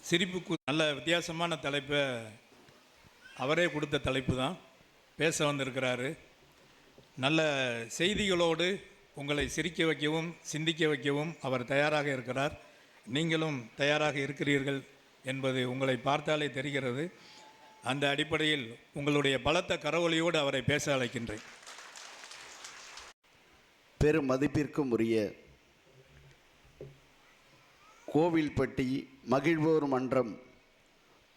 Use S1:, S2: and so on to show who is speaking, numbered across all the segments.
S1: சிரிப்புக்கு நல்ல வித்தியாசமான தலைப்பை அவரே கொடுத்த தலைப்பு தான் பேச வந்திருக்கிறாரு. நல்ல செய்திகளோடு உங்களை சிரிக்க வைக்கவும் சிந்திக்க வைக்கவும் அவர் தயாராக இருக்கிறார். நீங்களும் தயாராக இருக்கிறீர்கள் என்பது உங்களை பார்த்தாலே தெரிகிறது. அந்த அடிப்படையில் உங்களுடைய பலத்த கரவொலியோடு அவரை பேச அழைக்கின்றேன்.
S2: பெரும் மதிப்பிற்கும் உரிய கோவில்பட்டி மகிழ்வோர் மன்றம்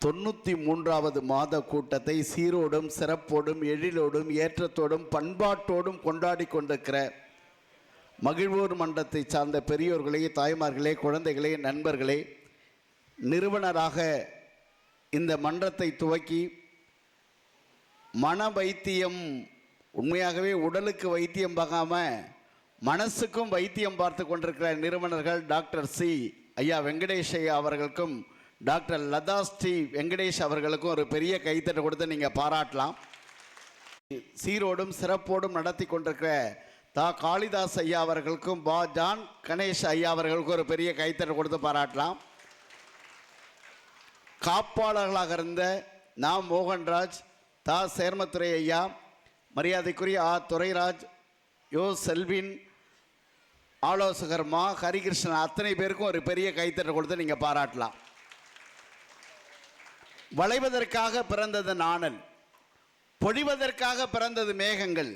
S2: 93வது மாத கூட்டத்தை சீரோடும் சிறப்போடும் எழிலோடும் ஏற்றத்தோடும் பண்பாட்டோடும் கொண்டாடி கொண்டிருக்கிற மகிழ்வோர் மன்றத்தை சார்ந்த பெரியோர்களே, தாய்மார்களே, குழந்தைகளே, நண்பர்களே, நிறுவனராக இந்த மன்றத்தை துவக்கி மன வைத்தியம், உண்மையாகவே உடலுக்கு வைத்தியம் பார்க்காமல் மனசுக்கும் வைத்தியம் பார்த்து கொண்டிருக்கிற நிறுவனர்கள் டாக்டர் சி ஐயா வெங்கடேஷ் ஐயா அவர்களுக்கும் டாக்டர் லதா ஸ்ரீ வெங்கடேஷ் அவர்களுக்கும் ஒரு பெரிய கைத்தட்டை கொடுத்து நீங்கள் பாராட்டலாம். சீரோடும் சிறப்போடும் நடத்தி கொண்டிருக்கிற காளிதாஸ் ஐயா அவர்களுக்கும் ஜான் கணேஷ் ஐயா அவர்களுக்கும் ஒரு பெரிய கைத்தட்டை கொடுத்து பாராட்டலாம். காப்பாளர்களாக இருந்த மோகன்ராஜ், சேர்மத்துறை ஐயா, மரியாதைக்குரிய துரைராஜ், செல்வின், ஆலோசகர் ஹரிகிருஷ்ணன், அத்தனை பேருக்கும் ஒரு பெரிய கைத்தட்டை கொடுத்து நீங்கள் பாராட்டலாம். வளைவதற்காக பிறந்தது நாணல், பொழிவதற்காக பிறந்தது மேகங்கள்,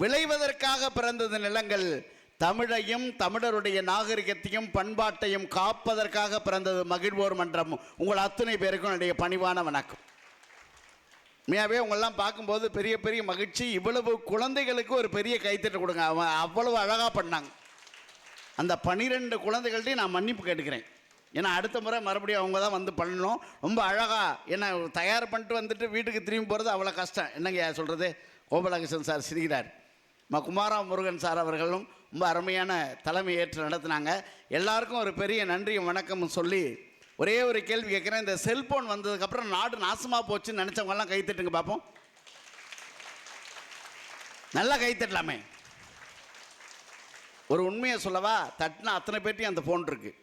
S2: விளைவதற்காக பிறந்தது நிலங்கள், தமிழையும் தமிழருடைய நாகரிகத்தையும் பண்பாட்டையும் காப்பதற்காக பிறந்தது மகிழ்வோர் மன்றம். உங்கள் அத்தனை பேருக்கும் என்னுடைய பணிவான வணக்கம். உண்மையாகவே உங்களெல்லாம் பார்க்கும்போது பெரிய பெரிய மகிழ்ச்சி. இவ்வளவு குழந்தைகளுக்கு ஒரு பெரிய கைத்தட்டு கொடுங்க. அவன் அவ்வளவு அழகாக பண்ணாங்க. அந்த 12 குழந்தைகள்ட்டையும் நான் மன்னிப்பு கேட்டுக்கிறேன். ஏன்னா அடுத்த முறை மறுபடியும் அவங்க தான் வந்து பண்ணணும். ரொம்ப அழகாக என்ன தயார் பண்ணிட்டு வந்துட்டு வீட்டுக்கு திரும்பி போகிறது அவ்வளோ கஷ்டம். என்னங்க சொல்கிறது? கோபாலகிருஷ்ணன் சார் சிரிக்கிறார். குமாரா முருகன் சார் அவர்களும் ரொம்ப அருமையான தலைமை ஏற்று நடத்தினாங்க. எல்லாருக்கும் ஒரு பெரிய நன்றியும் வணக்கம் சொல்லி ஒரே ஒரு கேள்வி கேட்குறேன். இந்த செல்ஃபோன் வந்ததுக்கப்புறம் நாடு நாசமாக போச்சுன்னு நினச்சவங்கெல்லாம் கைத்தட்டுங்க பார்ப்போம். நல்லா கைத்தட்டலாமே. ஒரு உண்மையை சொல்லவா, தட்டினா அத்தனை பேர்ட்டையும் அந்த ஃபோன் இருக்குது.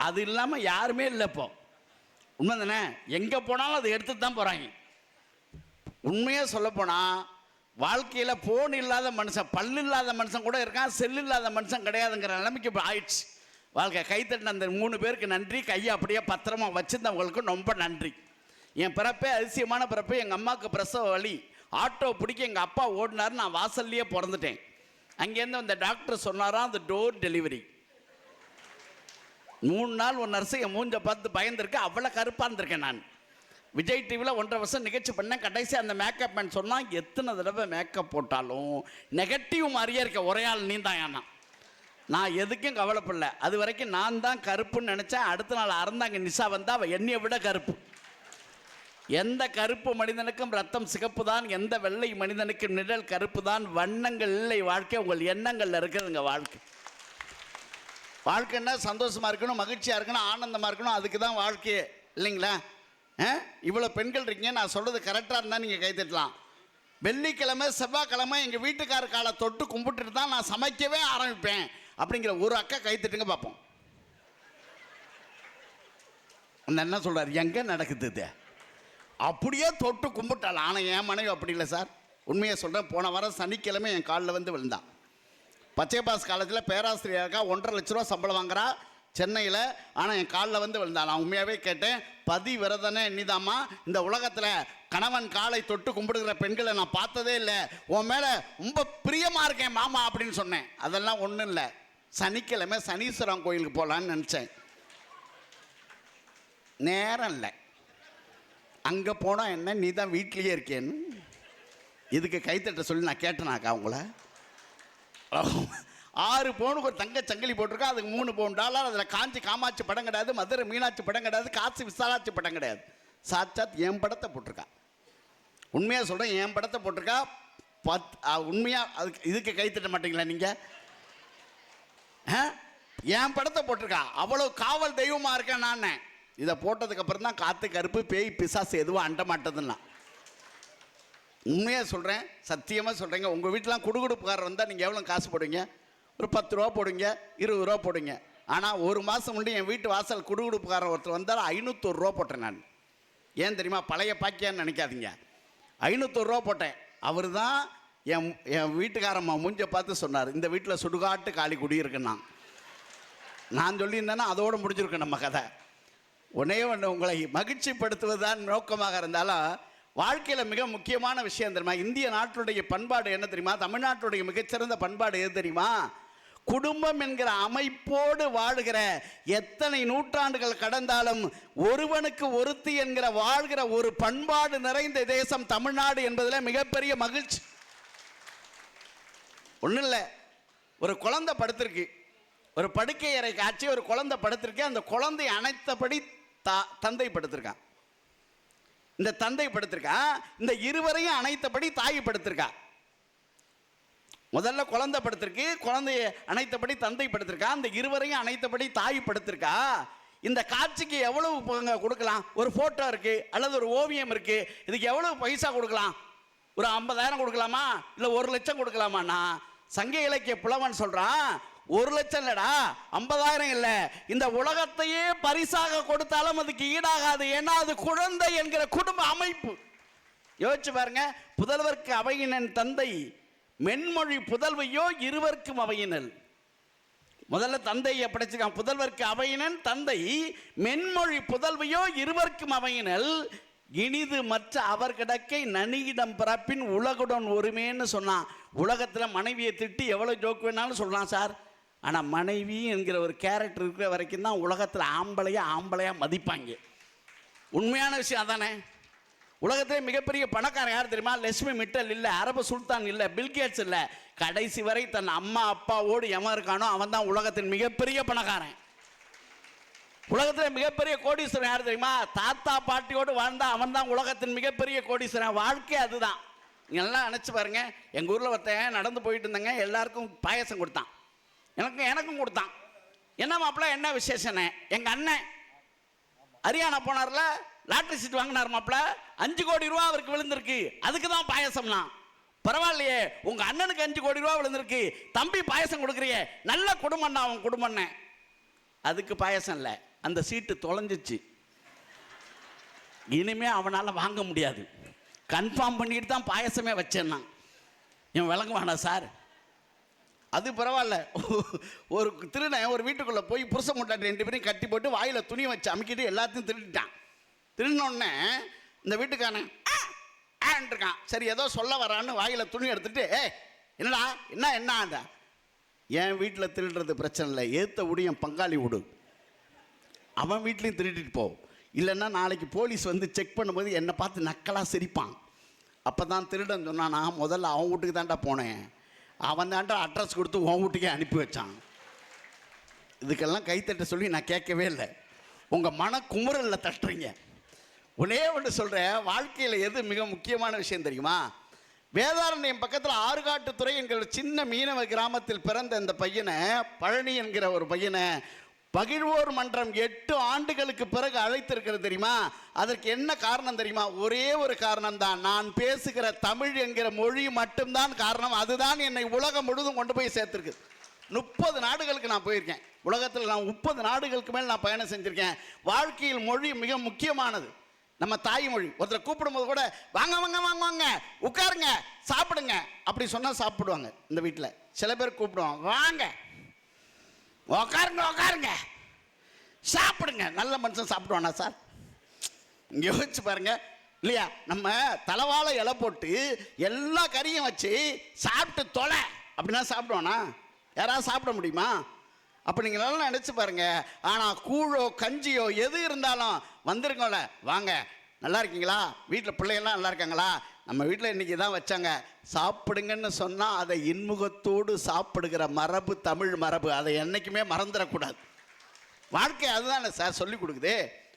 S2: அது இல்லாமல் யாருமே இல்லை இப்போ. உண்மை தானே? எங்கே போனாலும் அதை எடுத்துட்டு தான் போகிறாங்க. உண்மையாக சொல்லப்போனால் வாழ்க்கையில் ஃபோன் இல்லாத மனுஷன், பல்லு இல்லாத மனுஷன் கூட இருக்கான், செல் இல்லாத மனுஷன் கிடையாதுங்கிற நிலைமைக்கு இப்போ ஆயிடுச்சு வாழ்க்கை. கைத்தட்டின அந்த 3 பேருக்கு நன்றி. கையை அப்படியே பத்திரமா வச்சுருந்தவங்களுக்கும் ரொம்ப நன்றி. என் பிறப்பே அதிசயமான பிறப்பு. எங்கள் அம்மாவுக்கு பிரசவ வலி, ஆட்டோ பிடிக்க எங்கள் அப்பா ஓடினார். நான் வாசல்லையே பிறந்துட்டேன். அங்கேருந்து அந்த டாக்டர் சொன்னாராம், அந்த டோர் டெலிவரி. 3 நாள் ஒரு நர்ஸு என் மூஞ்சை பார்த்து பயந்துருக்கேன். அவ்வளோ கருப்பாக இருந்திருக்கேன் நான். விஜய் டிவியில் 1.5 வருஷம் நிகழ்ச்சி பண்ணேன். கடைசி அந்த மேக்கப் மேன் சொன்னால், எத்தனை தடவை மேக்கப் போட்டாலும் நெகட்டிவ் மாதிரியே இருக்க ஒரே ஆள் நீ தான். ஏன்னா நான் எதுக்கும் கவலைப்படல. அது வரைக்கும் நான் தான் கருப்புன்னு நினச்சேன். அடுத்த நாள் அறந்தாங்க நிஷா வந்தால் அவள் என்னையை விட கருப்பு. எந்த கருப்பு மனிதனுக்கும் ரத்தம் சிகப்பு தான், எந்த வெள்ளை மனிதனுக்கு நிழல் கருப்பு தான். வண்ணங்கள் இல்லை வாழ்க்கை, உங்கள் எண்ணங்களில் இருக்கிறதுங்க வாழ்க்கை. வாழ்க்கைன்னா சந்தோஷமாக இருக்கணும், மகிழ்ச்சியாக இருக்கணும், ஆனந்தமாக இருக்கணும். அதுக்கு தான் வாழ்க்கையே, இல்லைங்களா? இவ்வளோ பெண்கள் இருக்கீங்க. நான் சொல்கிறது கரெக்டாக இருந்தால் நீங்கள் கைத்தட்டலாம். வெள்ளிக்கிழமை செவ்வாய்க்கிழமை எங்கள் வீட்டுக்கார காலை தொட்டு கும்பிட்டுட்டு தான் நான் சமைக்கவே ஆரம்பிப்பேன் அப்படிங்கிற ஒரு அக்கா கைத்தட்டுங்க பார்ப்போம். அந்த என்ன சொல்கிறார், எங்கே நடக்குது இது? அப்படியே தொட்டு கும்பிட்டாள். ஆனால் என் மனைவி அப்படி இல்லை சார். உண்மையை சொல்கிறேன். போன வாரம் சனிக்கிழமை என் காலில் வந்து விழுந்தான். பச்சைபாஸ் காலேஜில் பேராசிரியருக்கா 1.5 லட்ச ரூபா சம்பளம் வாங்குறா சென்னையில். ஆனால் என் காலில் வந்து விழுந்தான். நான் உண்மையாகவே கேட்டேன், விரதனை எண்ணிதாம்மா, இந்த உலகத்தில் கணவன் காலை தொட்டு கும்பிடுகிற பெண்களை நான் பார்த்ததே இல்லை, உன் மேலே ரொம்ப பிரியமாக இருக்கேன் மாமா அப்படின்னு சொன்னேன். அதெல்லாம் ஒன்றும் இல்லை. சனிக்கிழமை சனீஸ்வரன் கோயிலுக்கு போகலான்னு நினச்சேன். நேரம் இல்லை. அங்கே போனால் என்ன, நீ தான் வீட்லேயே இருக்கேன்னு இதுக்கு கைத்தட்ட சொல்லி நான் கேட்டேனாக்கா உங்களை. 6 பவுனுக்கு ஒரு தங்க சங்கிலி போட்டிருக்கா. அதுக்கு $3 பவுன். அதில் காஞ்சி காமாட்சி படம் கிடையாது, மதுரை மீனாட்சி படம் கிடையாது, காசி விசாலாட்சி படம் கிடையாது. சாட்சாத் என் படத்தை போட்டிருக்கா. உண்மையாக சொல்கிறேன், என் படத்தை போட்டிருக்கா. உண்மையாக அதுக்கு இதுக்கு கைத்தட்ட மாட்டீங்களா நீங்கள்? என் படத்தை போட்டிருக்கா. அவ்வளோ காவல் தெய்வமாக இருக்கேன் நான். இதை போட்டதுக்கப்புறம் தான் காற்று கருப்பு பேய் பிசாசு எதுவும் அண்ட மாட்டதுன்னா. உண்மையாக சொல்கிறேன், சத்தியமாக சொல்கிறேங்க. உங்கள் வீட்டிலாம் குடுகுடுப்புக்காரர் வந்தால் நீங்கள் எவ்வளோ காசு போடுவீங்க? ஒரு 10 ரூபா போடுங்க, 20 ரூபா போடுங்க. ஆனால் ஒரு மாதம் முன்னாடி என் வீட்டு வாசல் குடுகுடுப்புக்காரன் ஒருத்தர் வந்தால் 501 ரூபா போட்டேன் நான். ஏன் தெரியுமா? பழைய பாக்கியான்னு நினைக்காதீங்க. 501 ரூபா போட்டேன். அவர் தான் என் வீட்டுக்காரம்மா மூஞ்ச பார்த்து சொன்னார், இந்த வீட்டில் சுடுகாட்டு காலி குடியிருக்குன்னா. நான் சொல்லியிருந்தேன்னா அதோடு முடிஞ்சிருக்கேன் நம்ம கதை. ஒன்றே ஒன்று, உங்களை மகிழ்ச்சிப்படுத்துவதுதான் நோக்கமாக இருந்தாலும் வாழ்க்கையில் மிக முக்கியமான விஷயம் தெரியுமா? இந்திய நாட்டுடைய பண்பாடு என்ன தெரியுமா? தமிழ்நாட்டுடைய மிகச்சிறந்த பண்பாடு எது தெரியுமா? குடும்பம் என்கிற அமைப்போடு வாழுகிற, எத்தனை நூற்றாண்டுகள் கடந்தாலும் ஒருவனுக்கு ஒருத்தி என்கிற வாழ்கிற ஒரு பண்பாடு நிறைந்த தேசம் தமிழ்நாடு என்பதில் மிகப்பெரிய மகிழ்ச்சி. ஒன்றும் இல்லை, ஒரு குழந்தை படுத்திருக்கு, ஒரு படுக்கை அறை காட்சி, ஒரு குழந்தை படுத்திருக்கு. அந்த குழந்தை அணைத்தபடி தந்தை படுத்திருக்கான். இந்த தந்தை படுத்திருக்கான், இந்த இருவரையும் அணைத்தபடி தாய் படுத்திருக்கா. முதல்ல குழந்தை படுத்திருக்கு, குழந்தைய அணைத்தபடி தந்தை படுத்திருக்கா, இந்த இருவரையும் அணைத்தபடி தாய் படுத்திருக்கா. இந்த காட்சிக்கு எவ்வளவு கொடுக்கலாம்? ஒரு போட்டோ இருக்கு அல்லது ஒரு ஓவியம் இருக்கு, இதுக்கு எவ்வளவு பைசா கொடுக்கலாம்? ஒரு 50,000 கொடுக்கலாமா, இல்லை 1 லட்சம் கொடுக்கலாமாண்ணா? சங்க இலக்கிய புலவன் சொல்றான், 1 லட்சம் இல்லடா, 50,000 இல்லை, இந்த உலகத்தையே பரிசாக கொடுத்தாலும் அதுக்கு ஈடாகாது. ஏன்னா அது குழந்தை என்கிற குடும்ப அமைப்பு. யோசிச்சு பாருங்க. புதல்வர்க்கு அவையினன் தந்தை, மென்மொழி புதல்வையோ இருவர்க்கும் அவையினல். முதல்ல தந்தையை படைச்சிருக்கான். புதல்வர்க்கு அவையினன் தந்தை, மென்மொழி புதல்வையோ இருவர்க்கும் அவையினல். இனிது மற்ற அவர் கிடக்கை நனியிடம் பிறப்பின் உலகுடன் ஒருமேன்னு சொன்னான். உலகத்தில் மனைவியை திட்டி எவ்வளோ ஜோக்கு வேணாலும் சொல்லலாம் சார், ஆனால் மனைவி என்கிற ஒரு கேரக்டர் இருக்கிற வரைக்கும் தான் உலகத்தில் ஆம்பளையாக மதிப்பாங்க. உண்மையான விஷயம் அதானே? உலகத்திலே மிகப்பெரிய பணக்காரன் யார் தெரியுமா? லட்சுமி மிட்டல் இல்லை, அரபு சுல்தான் இல்லை, பில்கேட்ஸ் இல்லை. கடைசி வரை தன் அம்மா அப்பாவோடு எவன் இருக்கானோ அவன் தான் உலகத்தின் மிகப்பெரிய பணக்காரன். உலகத்தில் மிகப்பெரிய கோடீஸ்வரன் யார் தெரியுமா? தாத்தா பாட்டியோடு வாழ்ந்தா அவன் தான் உலகத்தின் மிகப்பெரிய கோடீஸ்வரன். வாழ்க்கை அதுதான். நீங்கள் எல்லாம் நினச்சி பாருங்க. எங்கள் ஊரில் ஒருத்தன் நடந்து போயிட்டு இருந்தாங்க, எல்லாருக்கும் பாயசம் கொடுத்தான், எனக்கும் கொடுத்தான். என்ன மாப்பிள்ள, என்ன விசேஷனே? எங்கள் அண்ணன் ஹரியானா போனார்ல, லாட்டரி சீட் வாங்கினார் மாப்பிள்ள, 5 கோடி ரூபா அவருக்கு விழுந்திருக்கு, அதுக்கு தான் பாயசம்னா. பரவாயில்லையே, உங்க அண்ணனுக்கு 5 கோடி ரூபா விழுந்திருக்கு, தம்பி பாயசம் கொடுக்குறியே, நல்ல குடும்பம் தான் அவன் குடும்பம். அதுக்கு பாயசம் இல்லை, அந்த சீட்டு தொலைஞ்சிச்சு, இனிமே அவனால் வாங்க முடியாது, கன்ஃபார்ம் பண்ணிட்டு தான் பாயசமே வச்சேன்னா. என் விளங்குவானா சார்? அது பரவாயில்ல. ஒரு திருடன் ஒரு வீட்டுக்குள்ளே போய் புருஷ முட்டாட்டி 2 பேரையும் கட்டி போட்டு வாயில் துணி வச்சு அமுக்கிட்டு எல்லாத்தையும் திருடிட்டான். திருடினோடனே இந்த வீட்டுக்காரன் இருக்கான், சரி ஏதோ சொல்ல வரான்னு வாயில் துணி எடுத்துட்டு, என்னடா என்ன என் வீட்டில் திருடுறது பிரச்சனை இல்லை, ஏற்ற விடு, என் பங்காளி விடு, அவன் வீட்லேயும் திருடிட்டு போ, இல்லைன்னா நாளைக்கு போலீஸ் வந்து செக் பண்ணும்போது என்னை பார்த்து நக்கலாக சிரிப்பான். அப்போ தான் திருடன் சொன்னான், நான் முதல்ல அவன் வீட்டுக்கு தாண்டா போனேன், அவன் தாண்டா அட்ரஸ் கொடுத்து உன் வீட்டுக்கே அனுப்பி வச்சான். இதுக்கெல்லாம் கைத்தட்ட சொல்லி நான் கேட்கவே இல்லை. உங்கள் மன குமுறலில் தட்டுறீங்க. ஒன்னே ஒன்று சொல்கிறேன், வாழ்க்கையில் எது மிக முக்கியமான விஷயம் தெரியுமா? வேதாரண்யம் பக்கத்தில் ஆறுகாட்டுத்துறை என்கிற சின்ன மீனவ கிராமத்தில் பிறந்த இந்த பையனை, பழனி என்கிற ஒரு பையனை பகிழ்வோர் மன்றம் 8 ஆண்டுகளுக்கு பிறகு அழைத்திருக்கிறது தெரியுமா? அதற்கு என்ன காரணம் தெரியுமா? ஒரே ஒரு காரணம் தான், நான் பேசுகிற தமிழ் என்கிற மொழி மட்டும்தான் காரணம். அதுதான் என்னை உலகம் முழுதும் கொண்டு போய் சேர்த்துருக்கு. 30 நாடுகளுக்கு நான் போயிருக்கேன். உலகத்தில் நான் 30 நாடுகளுக்கு மேல் நான் பயணம் செஞ்சுருக்கேன். வாழ்க்கையில் மொழி மிக முக்கியமானது. நம்ம தாய்மொழி. ஒருத்தரை கூப்பிடும்போது கூட வாங்க வாங்க வாங்க வாங்க உட்காருங்க சாப்பிடுங்க அப்படி சொன்னால் சாப்பிடுவாங்க. இந்த வீட்டில் சில பேர் கூப்பிடுவாங்க, வாங்க உட்காருங்க உட்காருங்க சாப்பிடுங்க. நல்ல மனுஷன் சாப்பிடுவானா சார்? இங்கே யோசிச்சு பாருங்க இல்லையா? நம்ம தலைவாழை இலை போட்டு எல்லா கறியும் வச்சு சாப்பிட்டு தொலை அப்படின்னா சாப்பிடுவானா? யாராவது சாப்பிட முடியுமா? அப்போ நீங்கள் நல்லா நினச்சி பாருங்க. ஆனால் கூழோ கஞ்சியோ எது இருந்தாலும் வந்துருங்கோல, வாங்க நல்லா இருக்கீங்களா, வீட்டில் பிள்ளைகள்லாம் நல்லா இருக்காங்களா, நம்ம வீட்டில் இன்றைக்கி தான் வச்சாங்க சாப்பிடுங்கன்னு சொன்னால் அதை இன்முகத்தோடு சாப்பிடுகிற மரபு தமிழ் மரபு. அதை என்றைக்குமே மறந்துடக்கூடாது. வாழ்க்கை அதுதானே சார் சொல்லி கொடுக்குது.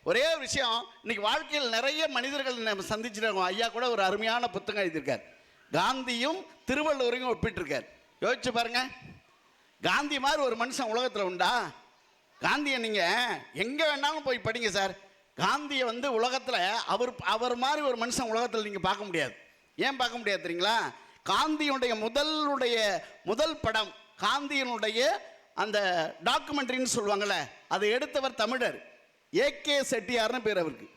S2: ஒரே ஒரு விஷயம், இன்னைக்கு வாழ்க்கையில் நிறைய மனிதர்கள் நம்ம சந்திச்சிருக்கோம். ஐயா கூட ஒரு அருமையான புத்தகம் எழுதியிருக்கார், காந்தியும் திருவள்ளுவரையும் ஒப்பிட்டிருக்கார். யோசிச்சு பாருங்க, காந்தி மாதிரி ஒரு மனுஷன் உலகத்தில் உண்டா? காந்தியை நீங்கள் எங்கே வேணாலும் போய் படிங்க சார். காந்தியை வந்து உலகத்தில் அவர் மாதிரி ஒரு மனுஷன் உலகத்தில் நீங்கள் பார்க்க முடியாது. ஏன் பார்க்க முடியாது தெரியுங்களா? காந்தியுடைய முதல் படம், காந்தியினுடைய அந்த டாக்குமெண்ட்ரின்னு சொல்லுவாங்கள்ல, அதை எடுத்தவர் தமிழர். ஏகே செட்டியார்னு பேர் அவருக்கு.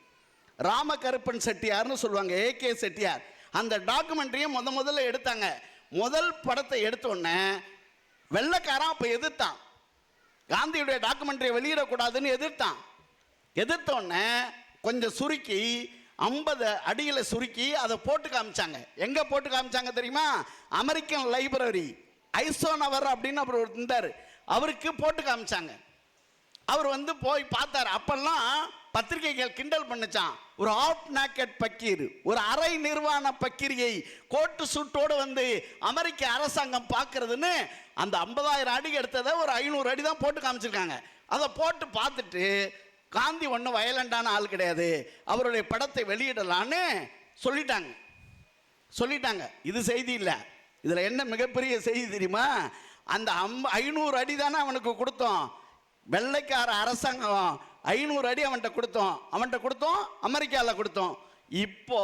S2: ராமகருப்பன் செட்டியார்னு சொல்லுவாங்க, ஏகே செட்டியார். அந்த டாக்குமெண்ட்ரியை முதல்ல எடுத்தாங்க. முதல் படத்தை எடுத்தோடனே வெள்ளைக்காரன் அப்போ எதிர்த்தான். காந்தியுடைய டாக்குமெண்ட்ரியை வெளியிடக்கூடாதுன்னு எதிர்த்தோடனே கொஞ்சம் சுருக்கி 50 அடியில் சுருக்கி அதை போட்டு காமிச்சாங்க. எங்கே போட்டு காமிச்சாங்க தெரியுமா? அமெரிக்கன் லைப்ரரி ஐசோனவர் அப்படின்னு அப்புறம் இருந்தார், அவருக்கு போட்டு காமிச்சாங்க. அவர் போய் பார்த்தார். அப்பெல்லாம் பத்திரிகைகள் கிண்டல் பண்ணுச்சான், ஒரு ஆஃப் நாக்கெட் பக்கீர், ஒரு அரை நிர்வாண பக்கீரியை கோட்டு சூட்டோடு அமெரிக்க அரசாங்கம் பார்க்கறதுன்னு அந்த 50,000 அடி எடுத்ததை ஒரு 500 அடி தான் போட்டு காமிச்சிருக்காங்க. அதை போட்டு பார்த்துட்டு காந்தி ஒன்றும் வயலண்டான ஆள் கிடையாது, அவருடைய படத்தை வெளியிடலான்னு சொல்லிட்டாங்க. இது செய்தி இல்லை. இதில் என்ன மிகப்பெரிய செய்தி தெரியுமா? அந்த 500 அடி தானே அவனுக்கு கொடுத்தோம். வெள்ளைக்கார அரசாங்கம் 500 அடி அவன்கிட்ட கொடுத்தோம், அமெரிக்காவில் கொடுத்தோம். இப்போ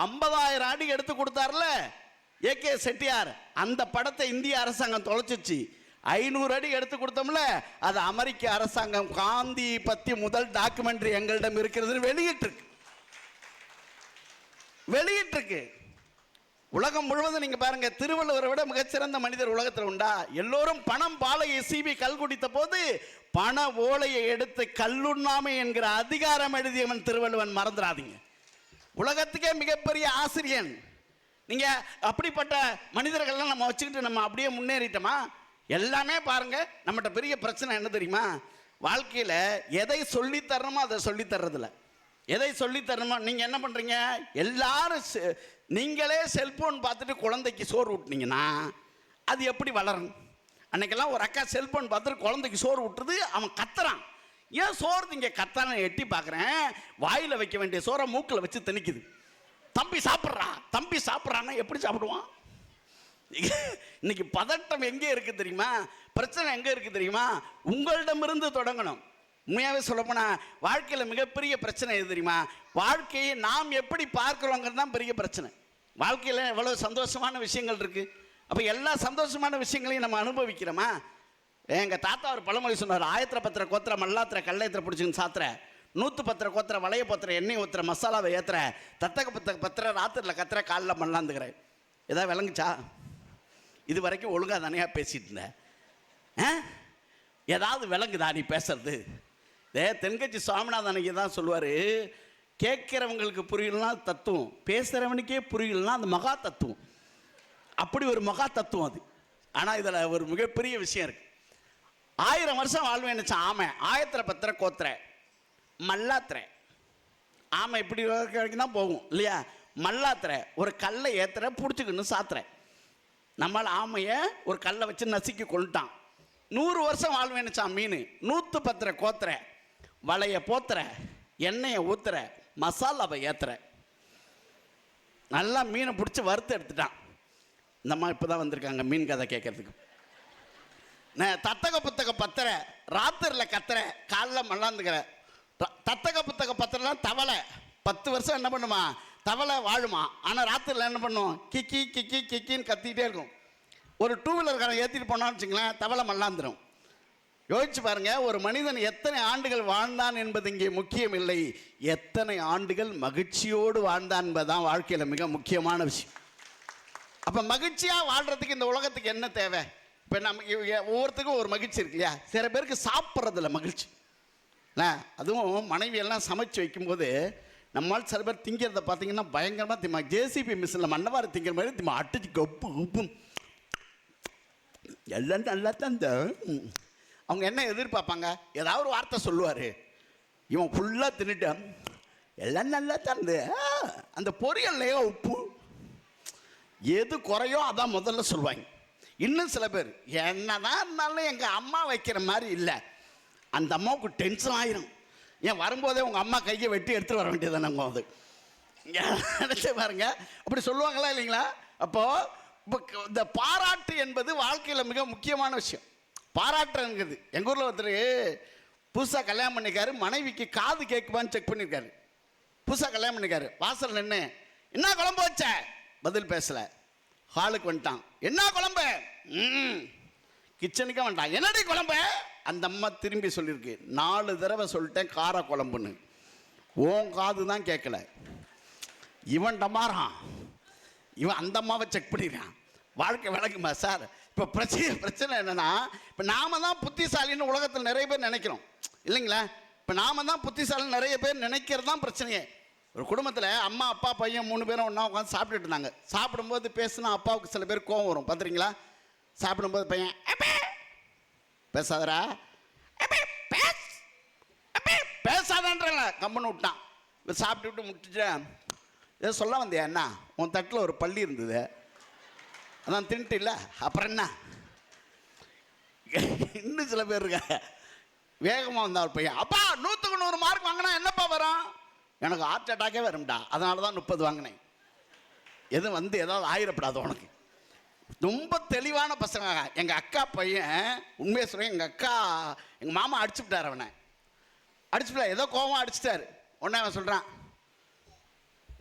S2: 50,000 அடி எடுத்து கொடுத்தார்ல ஏகே செட்டியார், அந்த படத்தை இந்திய அரசாங்கம் தொலைச்சிச்சு. 500 அடி எடுத்து கொடுத்தோம்ல, அது அமெரிக்க அரசாங்கம் காந்தி பத்தி முதல் டாக்குமெண்ட்ரி எங்களிடம் இருக்கிறது வெளியிட்டிருக்கு. உலகம் முழுவதும் நீங்க பாருங்க, திருவள்ளுவரை விட மிகச்சிறந்த மனிதர் உலகத்தில் உண்டா? எல்லோரும் பணம் பாலையை சீவி கல் குடித்த போது பண ஓலையை எடுத்து கல்லுண்ணாமை என்கிற அதிகாரம் எழுதியவன் திருவள்ளுவன், மறந்துடாதீங்க. உலகத்துக்கே மிகப்பெரிய ஆசிரியன். நீங்க அப்படிப்பட்ட மனிதர்கள்லாம் நம்ம வச்சுக்கிட்டு நம்ம அப்படியே முன்னேறிட்டோமா? எல்லாமே பாருங்க. நம்மகிட்ட பெரிய பிரச்சனை என்ன தெரியுமா? வாழ்க்கையில் எதை சொல்லித்தரணுமோ அதை சொல்லித்தர்றதில்ல. எதை சொல்லித்தரணுமோ நீங்கள் என்ன பண்ணுறீங்க? எல்லாரும் நீங்களே செல்ஃபோன் பார்த்துட்டு குழந்தைக்கு சோறு ஊட்டினீங்கன்னா அது எப்படி வளரும்? அன்னைக்கெல்லாம் ஒரு அக்கா செல்ஃபோன் பார்த்துட்டு குழந்தைக்கு சோறு ஊட்டுறது, அவன் கத்துறான். ஏன் சோறு திங்க கத்தான எட்டி பார்க்குறேன், வாயில் வைக்க வேண்டிய சோறை மூக்கில் வச்சு திணிக்குது. தம்பி சாப்பிட்றான்னா எப்படி சாப்பிடுவான்? இன்னைக்கு பதட்டம் எங்கே இருக்கு தெரியுமா? பிரச்சனை எங்கே இருக்கு தெரியுமா? உங்களிடமிருந்து தொடங்கணும். உண்மையாகவே சொல்லப்போனால் வாழ்க்கையில் மிகப்பெரிய பிரச்சனை எது தெரியுமா? வாழ்க்கையை நாம் எப்படி பார்க்குறோங்கிறது தான் பெரிய பிரச்சனை. வாழ்க்கையில் எவ்வளோ சந்தோஷமான விஷயங்கள் இருக்குது. அப்போ எல்லா சந்தோஷமான விஷயங்களையும் நம்ம அனுபவிக்கிறோமா? எங்கள் தாத்தா ஒரு பழமொழி சொன்னார், 1010 கோத்திர மல்லாத்திர கல்லையத்திர பிடிச்சின்னு சாத்திர, 110 கோத்திர வளைய போத்திர எண்ணெய் ஊத்துற மசாலாவை ஏத்துற, தத்தக பத்திர ராத்திரியில் கத்துற காலில் மல்லாந்துக்கிறேன். ஏதாவது விளங்குச்சா? இது வரைக்கும் ஒழுங்காக தானே பேசிட்டு இருந்தேன். ஏதாவது விளங்குதா நீ பேசுறது? தென்கட்சி சுவாமிநாதன் தான் சொல்லுவார், கேட்குறவங்களுக்கு புரியலாம் தத்துவம், பேசுகிறவனுக்கே புரியலன்னா அந்த மகா தத்துவம். அப்படி ஒரு மகா தத்துவம் அது. ஆனால் இதில் ஒரு மிகப்பெரிய விஷயம் இருக்கு. 1000 வருஷம் வாழ்வேன் நினச்சேன் ஆமை. 1010 கோத்திர மல்லாத்திரை ஆமை இப்படி வரைக்கும் தான் போகும் இல்லையா? மல்லாத்திரை ஒரு கல்லை ஏத்துற பிடிச்சிக்கணும் சாத்திர. நம்மளால் ஆமையை ஒரு கல்லை வச்சு நசுக்கி கொண்டுட்டான். 100 வருஷம் வாழ்வேன் நினச்சான் மீன். 110 கோத்திர வளைய போத்துற, எண்ணெயை ஊத்துற, மசாலாவை ஏத்துற, நல்லா மீனை பிடிச்சி வறுத்து எடுத்துட்டான். இந்த அம்மா இப்போ தான் வந்திருக்காங்க மீன் கதை கேட்கறதுக்கு. தத்தக புத்தக பத்திர ராத்திரியில் கத்துற, காலில் மல்லாந்துக்கிற. தத்தக புத்தக பத்திரலாம் தவளை 10 வருஷம் என்ன பண்ணுமா? தவளை வாழுமா. ஆனால் ராத்திரியில் என்ன பண்ணும்? கிக்கி கிக்கி கிக்கின்னு கத்திக்கிட்டே இருக்கும். ஒரு 2 வீலர்காரன் ஏற்றிட்டு போனான்னு வச்சுங்களேன், தவளை மல்லாந்துடும். யோசிச்சு பாருங்க, ஒரு மனிதன் எத்தனை ஆண்டுகள் வாழ்ந்தான் என்பது இங்கே முக்கியம் இல்லை, எத்தனை ஆண்டுகள் மகிழ்ச்சியோடு வாழ்ந்தான் என்பதுதான் வாழ்க்கையில் மிக முக்கியமான விஷயம். அப்போ மகிழ்ச்சியாக வாழ்கிறதுக்கு இந்த உலகத்துக்கு என்ன தேவை? இப்போ நம்ம ஒவ்வொருத்துக்கும் ஒரு மகிழ்ச்சி இருக்கு இல்லையா? சில பேருக்கு சாப்பிட்றதில்ல மகிழ்ச்சி. அதுவும் மனைவியெல்லாம் சமைச்சு வைக்கும்போது நம்மளால் சில பேர் திங்கிறத பார்த்தீங்கன்னா பயங்கரமாக திம்மா, ஜேசிபி மிஷினில் மண்ணவாரி திங்கிற மாதிரி திம்மா அடிச்சு கப்பு உப்பும் எல்லாம் நல்லா தான். இந்த அவங்க என்ன எதிர்பார்ப்பாங்க? ஏதாவது ஒரு வார்த்தை சொல்லுவார், இவன் ஃபுல்லாக தின்னுட்டான், எல்லாம் நல்லா தந்து அந்த பொரியல்லையோ உப்பு எது குறையோ அதான் முதல்ல சொல்லுவாங்க. இன்னும் சில பேர் என்னதான் இருந்தாலும் எங்கள் அம்மா வைக்கிற மாதிரி இல்லை, அந்த அம்மாவுக்கு டென்ஷன் ஆயிரும். ஏன் வரும்போதே உங்கள் அம்மா கையை வெட்டி எடுத்துகிட்டு வர வேண்டியது தானே அது. நினச்சி பாருங்க, அப்படி சொல்லுவாங்களா இல்லைங்களா? அப்போது இப்போ இந்த பாராட்டு என்பது வாழ்க்கையில் மிக முக்கியமான விஷயம். பாராட்டுங்கிறது எங்கள் ஊரில் ஒருத்தர் புதுசாக கல்யாணம் பண்ணிக்காரு, மனைவிக்கு காது கேட்குமான்னு செக் பண்ணியிருக்காரு. புதுசாக கல்யாணம் பண்ணிக்காரு, வாசல் நின்று என்ன குழம்பு வச்ச? பதில் பேசலை. ஹாலுக்கு வந்துட்டான், என்ன குழம்பு? கிச்சனுக்கே வேண்டாம். என்னடி குழம்பு? அந்த அம்மா திரும்பி சொல்லியிருக்கு, 4 தடவை சொல்லிட்டேன் கார குழம்புன்னு. ஓன் காது தான் கேட்கல. இவன் டமாரான், இவன் அந்த அம்மாவை செக் பண்ணிடுறான். வாழ்க்கை விளக்குமா சார்? இப்போ பிரச்சனை என்னன்னா, இப்போ நாம தான் புத்திசாலின்னு உலகத்தில் நிறைய பேர் நினைக்கிறோம் இல்லைங்களா? இப்போ நாம தான் புத்திசாலின்னு நிறைய பேர் நினைக்கிறது தான் பிரச்சனையே. ஒரு குடும்பத்தில் அம்மா அப்பா பையன் 3 பேரும் ஒன்றா உட்காந்து சாப்பிட்டுட்டு இருந்தாங்க. சாப்பிடும்போது பேசுனா அப்பாவுக்கு சில பேர் கோவம் வரும் பார்த்துறீங்களா? சாப்பிடும்போது பையன் பேசாதரா பேசாதன்றல கம்முன்னு விட்டான். சாப்பிட்டு விட்டு முட்டுட்டேன். ஏதோ சொல்ல வந்தியா? என்ன உன் தட்டில் ஒரு பள்ளி இருந்தது, அதான் தின்ட்டு இல்லை, அப்புறம் என்ன? இன்னும் சில பேர் இருக்க வேகமாக வந்தா ஒரு பையன், அப்பா 100க்கு 100 மார்க் வாங்கினா என்னப்பா வரும்? எனக்கு ஹார்ட் அட்டாக்கே வரும்டா, அதனால தான் 30 வாங்கினேன். எதுவும் வந்து ஏதாவது ஆயிரப்படாது உனக்கு. ரொம்ப தெளிவான பசங்க. எங்கள் அக்கா பையன், உண்மையை சொல்கிறேன், எங்கள் மாமா அடிச்சுட்டார். அவனை அடிச்சுட்டா, ஏதோ கோவம் அடிச்சிட்டாரு. உடனே அவன் சொல்கிறான்,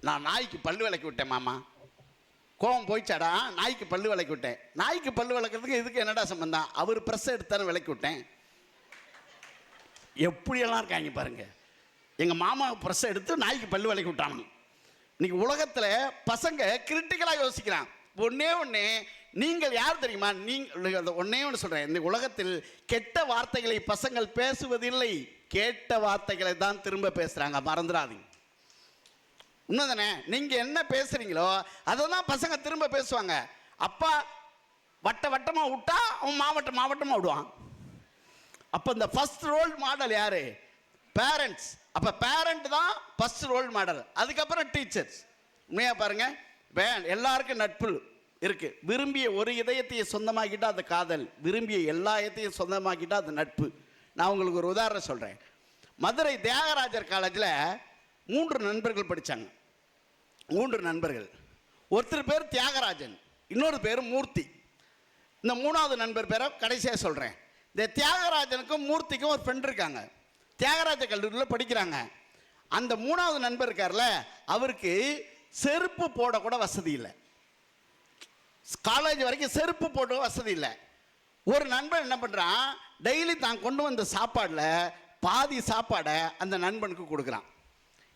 S2: நான் நாய்க்கு பல்லு விளக்கி விட்டேன் மாமா. கோவம் போயிச்சாடா, நாய்க்கு பல்லு விளக்கி விட்டேன். நாய்க்கு பல்லு விளக்குறதுக்கு இதுக்கு என்னடா சம்பந்தம்? அவர் ப்ரெஸ் எடுத்தாரு விளக்கி விட்டேன். எப்படியெல்லாம் இருக்காங்க பாருங்க. எங்கள் மாமா ப்ரெஸ் எடுத்து நாய்க்கு பல்லு விளக்கி விட்டாங்க. இன்னைக்கு உலகத்தில் பசங்க கிரிட்டிக்கலாக யோசிக்கிறான். ஒன்று நீங்கள் யார் தெரியுமா? நீங்கள் ஒன்றே ஒன்று சொல்கிறேன், இந்த உலகத்தில் கெட்ட வார்த்தைகளை பசங்கள் பேசுவதில்லை, கேட்ட வார்த்தைகளை தான் திரும்ப பேசுகிறாங்க. மறந்துடாதீங்க. உண்மைதானே? நீங்கள் என்ன பேசுகிறீங்களோ அதை தான் பசங்க திரும்ப பேசுவாங்க. அப்பா வட்டமாக விட்டா அவன் மாவட்டமாக விடுவான். அப்போ இந்த ஃபர்ஸ்ட் ரோல் மாடல் யாரு? பேரண்ட்ஸ். அப்போ பேரண்ட் தான் ஃபர்ஸ்ட் ரோல் மாடல். அதுக்கப்புறம் டீச்சர்ஸ். உண்மையாக பாருங்க, எல்லாருக்கும் நட்பு இருக்கு. விரும்பிய ஒரு இதயத்தையே சொந்தமாக்கிட்டா அது காதல், விரும்பிய எல்லா இதயத்தையும் சொந்தமாக்கிட்டா அது நட்பு. நான் உங்களுக்கு ஒரு உதாரணம் சொல்கிறேன். மதுரை தியாகராஜர் காலேஜில் 3 நண்பர்கள் படித்தாங்க. 3 நண்பர்கள். ஒருத்தர் பேர் தியாகராஜன், இன்னொரு பேர் மூர்த்தி. இந்த 3வது நண்பர் பேரை கடைசியாக சொல்கிறேன். இந்த தியாகராஜனுக்கும் மூர்த்திக்கும் ஒரு ஃப்ரெண்ட் இருக்காங்க. தியாகராஜ கல்லூரியில் படிக்கிறாங்க. அந்த 3வது நண்பர் இருக்கார்ல, அவருக்கு செருப்பு போடக்கூட வசதி இல்லை. காலேஜ் வரைக்கும் செருப்பு போட வசதி இல்லை. ஒரு நண்பன் என்ன பண்ணுறான், டெய்லி தான் கொண்டு வந்த சாப்பாடில் பாதி சாப்பாடை அந்த நண்பனுக்கு கொடுக்குறான்.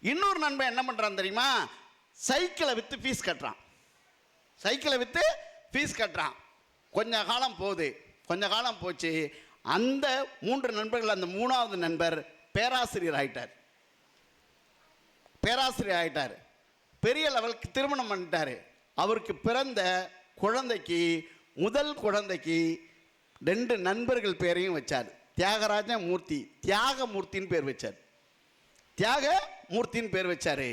S2: இன்னொரு நண்பன் என்ன பண்ணுறான் தெரியுமா? சைக்கிளை விற்று ஃபீஸ் கட்டுறான். சைக்கிளை விற்று ஃபீஸ் கட்டுறான். கொஞ்ச காலம் போச்சு. அந்த 3 நண்பர்கள், அந்த 3வது நண்பர் பேராசிரியர் ஆயிட்டார். பெரிய லெவலுக்கு திருமணம் பண்ணிட்டாரு. அவருக்கு பிறந்த குழந்தைக்கு, முதல் குழந்தைக்கு 2 நண்பர்கள் பேரையும் வச்சார். தியாகராஜ மூர்த்தி, தியாகமூர்த்தின்னு பேர் வச்சாரு.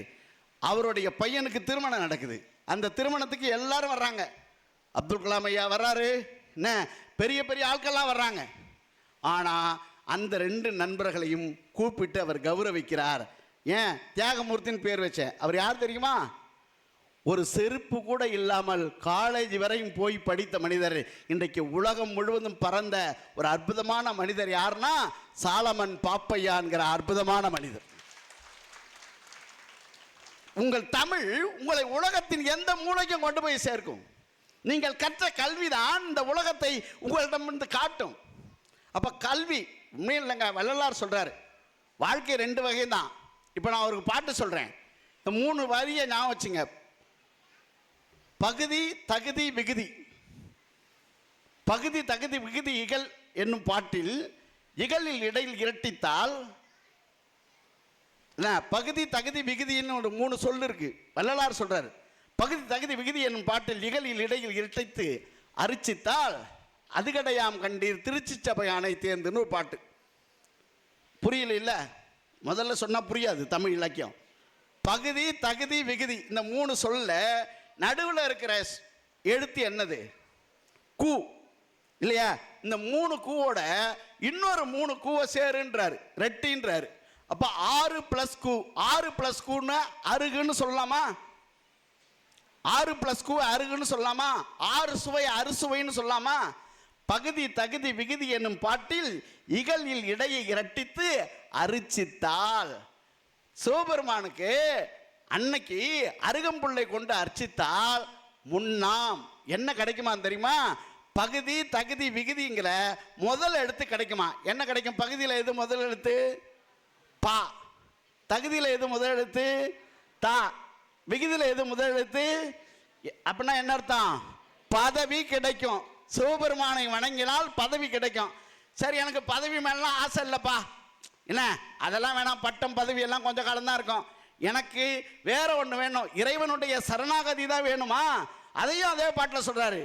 S2: அவருடைய பையனுக்கு திருமணம் நடக்குது. அந்த திருமணத்துக்கு எல்லாரும் வர்றாங்க. அப்துல் கலாம் ஐயா வர்றாரு, என்ன பெரிய பெரிய ஆட்கள்லாம் வர்றாங்க. ஆனால் அந்த 2 நண்பர்களையும் கூப்பிட்டு அவர் கௌரவிக்கிறார். ஏன் தியாகமூர்த்தின்னு பேர் வச்சேன்? அவர் யார் தெரியுமா? ஒரு செருப்பு கூட இல்லாமல் காலேஜ் வரையும் போய் படித்த மனிதர். இன்றைக்கு உலகம் முழுவதும் பறந்த ஒரு அற்புதமான மனிதர் யாருன்னா சாலமன் பாப்பையா என்கிற அற்புதமான மனிதர். உங்கள் தமிழ் உங்களை உலகத்தின் எந்த மூலைக்கும் கொண்டு போய் சேர்க்கும். நீங்கள் கற்ற கல்விதான் இந்த உலகத்தை உங்களிடமிருந்து காட்டும். அப்போ கல்வி உண்மையில் இல்லைங்க. வள்ளலார் சொல்கிறார், வாழ்க்கை 2 வகை தான். இப்போ நான் ஒரு பாட்டு சொல்கிறேன், இந்த 3 வரியை ஞாபகம் வச்சுங்க. பகுதி தகுதி விகுதி. பகுதி தகுதி விகுதி இகல் என்னும் பாட்டில் இகலில் இடையில் இரட்டித்தால் பகுதி தகுதி விகுதின்னு ஒரு 3 சொல் இருக்கு. வள்ளலார் சொல்றாரு, பகுதி தகுதி விகுதி என்னும் பாட்டில் இகலில் இடையில் இரட்டித்து அரிச்சித்தால் அதுகடையாம் கண்டீர் திருச்சி சபை ஆணை தேர்ந்துன்னு ஒரு பாட்டு. புரியல இல்ல? முதல்ல சொன்னா புரியாது தமிழ் இலக்கியம். பகுதி தகுதி விகுதி இந்த 3 சொல்ல நடுவில் இருக்கிற எழுத்து என்னது? கூ இல்லையா? இந்த 3 கூவோட இன்னொரு 3 கூவை சேருன்றாரு, ரெட்டின்றாரு. அப்ப 6 பிளஸ் கூ. 6 பிளஸ் கூன்னு அருகுன்னு சொல்லலாமா? 6 பிளஸ் கூ அருகுன்னு சொல்லலாமா? 6 சுவை அறுசுவைன்னு சொல்லலாமா? பகுதி தகுதி விகுதி என்னும் பாட்டில் இகலில் இடையை இரட்டித்து அரிச்சித்தால், சிவபெருமானுக்கு அன்னைக்கு அருகம்புல்லை கொண்டு அர்ச்சித்தால் முன்னாம் என்ன கிடைக்குமா தெரியுமா? பகுதி தகுதி விகுதிங்கிற முதல் எழுத்து கிடைக்குமா? என்ன கிடைக்கும்? பகுதியில் எது முதல் எழுத்து? பா. தகுதியில் எது முதல் எழுத்து? தா. விகுதியில் எது முதல் எழுத்து? அப்படின்னா என்ன அர்த்தம்? பதவி கிடைக்கும். சிவபெருமானை வணங்கினால் பதவி கிடைக்கும். சரி, எனக்கு பதவி மேலாம் ஆசை இல்லைப்பா, என்ன அதெல்லாம் வேணாம், பட்டம் பதவி எல்லாம் கொஞ்சம் காலம்தான் இருக்கும், எனக்கு வேற ஒன்று வேணும், இறைவனுடைய சரணாகதி தான் வேணுமா? அதையும் அதே பாட்டில் சொல்றாரு.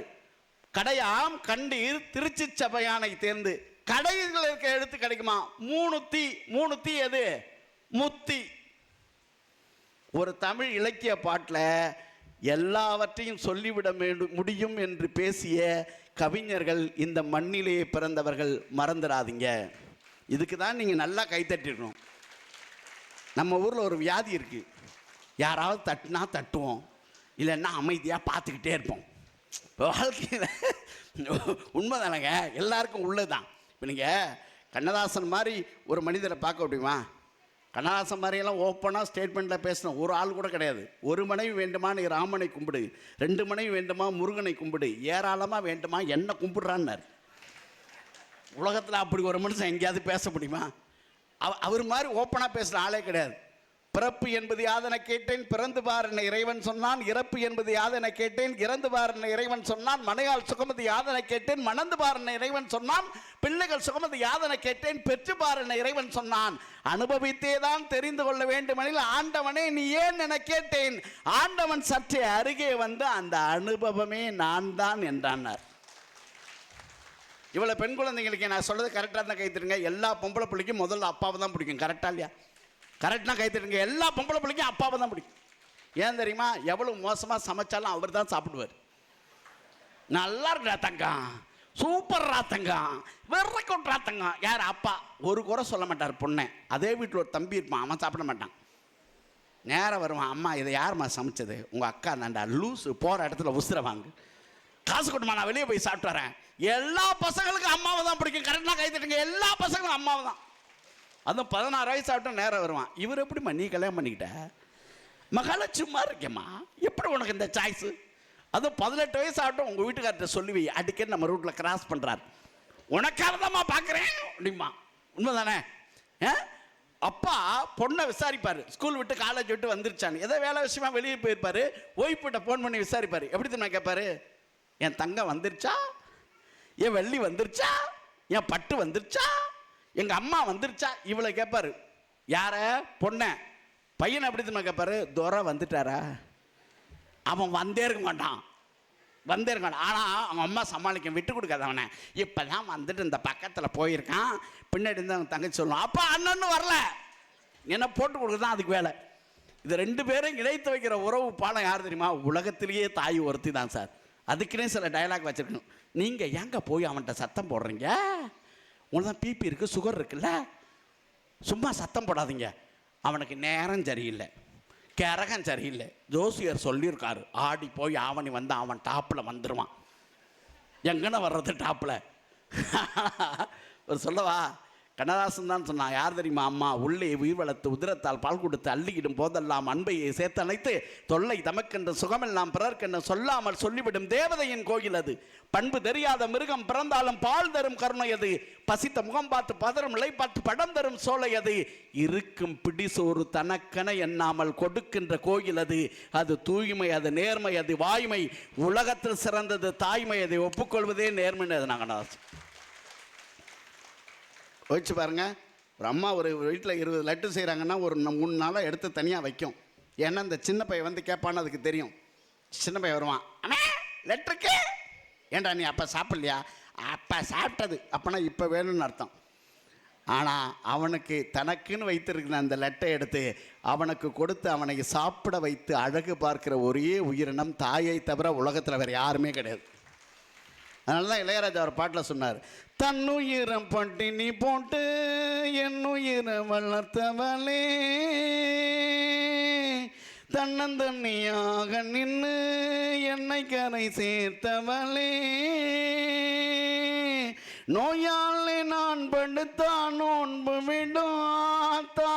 S2: கடையாம் கண்டீர் திருச்சி சபையானை தேர்ந்து. கடைகள் இருக்க எழுத்து கிடைக்குமா? மூணு தீ. மூணு தீ எது? முத்தி. ஒரு தமிழ் இலக்கிய பாட்டில் எல்லாவற்றையும் சொல்லிவிட முடியும் என்று பேசிய கவிஞர்கள் இந்த மண்ணிலே பிறந்தவர்கள், மறந்துடாதீங்க. இதுக்கு தான் நீங்கள் நல்லா கைத்தட்டிடணும். நம்ம ஊரில் ஒரு வியாதி இருக்குது, யாராவது தட்டுனா தட்டுவோம், இல்லைன்னா அமைதியாக பார்த்துக்கிட்டே இருப்போம். வாழ்க்கையில் உண்மைதானங்க, எல்லாருக்கும் உள்ளதுதான். இப்போ நீங்கள் கண்ணதாசன் மாதிரி ஒரு மனிதரை பார்க்க முடியுமா? கண்ணதாசன் மாதிரியெல்லாம் ஓப்பனாக ஸ்டேட்மெண்ட்டில் பேசணும் ஒரு ஆள் கூட கிடையாது. ஒரு மனைவி வேண்டுமா நீ ராமனை கும்பிடு, 2 மனைவி வேண்டுமா முருகனை கும்பிடு, ஏராளமாக வேண்டுமா என்ன கும்பிடுறான்னார். உலகத்தில் அப்படி ஒரு மனுஷன் எங்கேயாவது பேச முடியுமா? அவர் மாதிரி ஓப்பனாக பேசுகிற ஆளே கிடையாது. பிறப்பு என்பது யாதென கேட்டேன், பிறந்து பார் என இறைவன் சொன்னான். இறப்பு என்பது யாதென கேட்டேன், இறந்து பார் என இறைவன் சொன்னான். மனையால் சுகமது யாதென கேட்டேன், மணந்து பார் என இறைவன் சொன்னான். பிள்ளைகள் சுகமது யாதென கேட்டேன், பெற்று பார் என இறைவன் சொன்னான். அனுபவித்தே தான் தெரிந்து கொள்ள வேண்டுமெனில் ஆண்டவனே நீ ஏன் என கேட்டேன். ஆண்டவன் சற்றே அருகே வந்து அந்த அனுபவமே நான் தான் என்றானார். இவ்வளோ பெண் குழந்தைங்களுக்கு நான் சொல்றது கரெக்டாக தான் கைத்துருங்க. எல்லா பொம்பளை பிள்ளைக்கும் முதல்ல அப்பாவை தான் பிடிக்கும். கரெக்டா இல்லையா? கரெக்டாக கைத்துருங்க. எல்லா பொம்பளை பிள்ளைக்கும் அப்பாவை தான் பிடிக்கும். ஏன் தெரியுமா? எவ்வளோ மோசமாக சமைச்சாலும் அவர் தான் சாப்பிடுவார். நல்லா இருக்கா தங்கம், சூப்பர் ராத்தங்கம், வெற கொட்டுறாத்தங்க. யார்? அப்பா. ஒரு குறை சொல்ல மாட்டார் பொண்ணை. அதே வீட்டில் ஒரு தம்பி இருப்பான், அவன் சாப்பிட மாட்டான். நேராக வருவான், அம்மா இதை யாரும்மா சமைச்சது? உங்கள் அக்கா தாண்டா லூஸு, போகிற இடத்துல உசுர வாங்கு, காசு கொடுமா நான் வெளியே போய் சாப்பிட்டு வரேன். எல்லா பசங்களுக்கும் அம்மாவை தான் பிடிக்கும். கரெக்டாக கைத்துட்டுங்க. எல்லா பசங்களும் அம்மாவை தான். அதுவும் 16 வயசு ஆகட்டும் நேரம் வருவான். இவர் எப்படிம்மா நீ கல்யாணம் பண்ணிக்கிட்ட? மகளை சும்மா இருக்கேம்மா, எப்படி உனக்கு இந்த சாய்ஸு? அதுவும் 18 வயசு ஆகட்டும் உங்கள் வீட்டுக்கார்ட்ட சொல்லுவி, அடிக்கடி நம்ம ரூட்டில் கிராஸ் பண்ணுறார், உனக்காக தான்மா பார்க்குறேன் அப்படிமா. உண்மைதானே? அப்பா பொண்ணை விசாரிப்பார். ஸ்கூல் விட்டு காலேஜ் விட்டு வந்துருச்சான்னு, ஏதோ வேலை விஷயமா வெளியே போயிருப்பார். ஒய்ஃப்கிட்ட ஃபோன் பண்ணி விசாரிப்பார். எப்படி தெரியுமா கேட்பாரு? என் தங்கம் வந்துருச்சா, என் வெள்ளி வந்துருச்சா, என் பட்டு வந்துருச்சா, எங்க அம்மா வந்துருச்சா, இவ்வளோ கேட்பாரு. யார? பொண்ணை. பையனை எப்படி தெரியுமா கேட்பாரு? துரை வந்துட்டாரா? அவன் வந்தே இருக்க மாட்டான், வந்தே இருக்க மாட்டான். ஆனால் அவங்க அம்மா சமாளிக்க விட்டு கொடுக்காத அவனை. இப்போ தான் வந்துட்டு இந்த பக்கத்தில் போயிருக்கான், பின்னாடி இருந்து அவங்க தங்கச்சி சொல்லுவான், அப்பா அண்ணன்னு வரல, என்ன போட்டு கொடுக்குறதான் அதுக்கு வேலை. இது 2 பேரும் இணைத்து வைக்கிற உறவு பாலம் யார் தெரியுமா? உலகத்திலேயே தாய் ஒருத்தி தான் சார். அதுக்குன்னே சில டயலாக் வச்சுருக்கணும். நீங்கள் ஏங்க போய் அவன்கிட்ட சத்தம் போடுறீங்க? உங்களுக்கு தான் பிபி இருக்குது, சுகர் இருக்குல்ல, சும்மா சத்தம் போடாதீங்க. அவனுக்கு நேரம் சரியில்லை, கரகம் சரியில்லை, ஜோசியர் சொல்லியிருக்காரு, ஆடி போய் ஆவணி வந்து அவன் டாப்பில் வந்துடுவான். எங்கன்னு வர்றது டாப்பில்? ஒரு சொல்லவா, கண்ணதாசன் தான் சொன்னான். யார் தெரியுமா? அம்மா உள்ளே உயிர் வளர்த்து உதிரத்தால் பால் கொடுத்து அள்ளியிடும் போதெல்லாம் அன்பையை சேர்த்தணைத்து தொல்லை தமக்கென்று சுகமெல்லாம் பிறர்க்கென்று சொல்லாமல் சொல்லிவிடும் தேவதையின் கோயில் அது. பண்பு தெரியாத மிருகம் பிறந்தாலும் பால் தரும் கருணை அது. பசித்த முகம் பார்த்து பதரும் இலை பார்த்து படம் தரும் சோலை அது. இருக்கும் பிடிசோறு தனக்கென எண்ணாமல் கொடுக்கின்ற கோயில் அது. அது தூய்மை, அது நேர்மை, அது வாய்மை. உலகத்தில் சிறந்தது தாய்மை, அதை ஒப்புக்கொள்வதே நேர்மைன்னு அது நாங்கள் வச்சு பாருங்க. ஒரு அம்மா ஒரு வீட்டில் 20 லட்டு செய்கிறாங்கன்னா ஒரு 3 நாளாக எடுத்து தனியாக வைக்கும். ஏன்னா இந்த சின்ன பையன் வந்து கேட்பான்னு அதுக்கு தெரியும். சின்ன பையன் வருவான், அம்மா லட்டுருக்கு. ஏன்டா நீ அப்போ சாப்பிட்லையா? அப்போ சாப்பிட்டது, அப்போனா இப்போ வேணும்னு அர்த்தம். ஆனால் அவனுக்கு தனக்குன்னு வைத்திருக்கிற அந்த லட்டை எடுத்து அவனுக்கு கொடுத்து அவனை சாப்பிட வைத்து அழகு பார்க்கிற ஒரே உயிரினம் தாயை தவிர உலகத்தில் வேறு யாருமே கிடையாது. அதனால தான் இளையராஜா ஒரு பாட்டில் சொன்னார், தன்னுயிரம் பட்டினி போட்டு என்னுயிரை வளர்த்தவளே, தன்னந்தண்ணியாக நின்று என்னை கரை சேர்த்தவளே, நோயாலே நான் படுத்தான் நோன்பு விடாத்தா,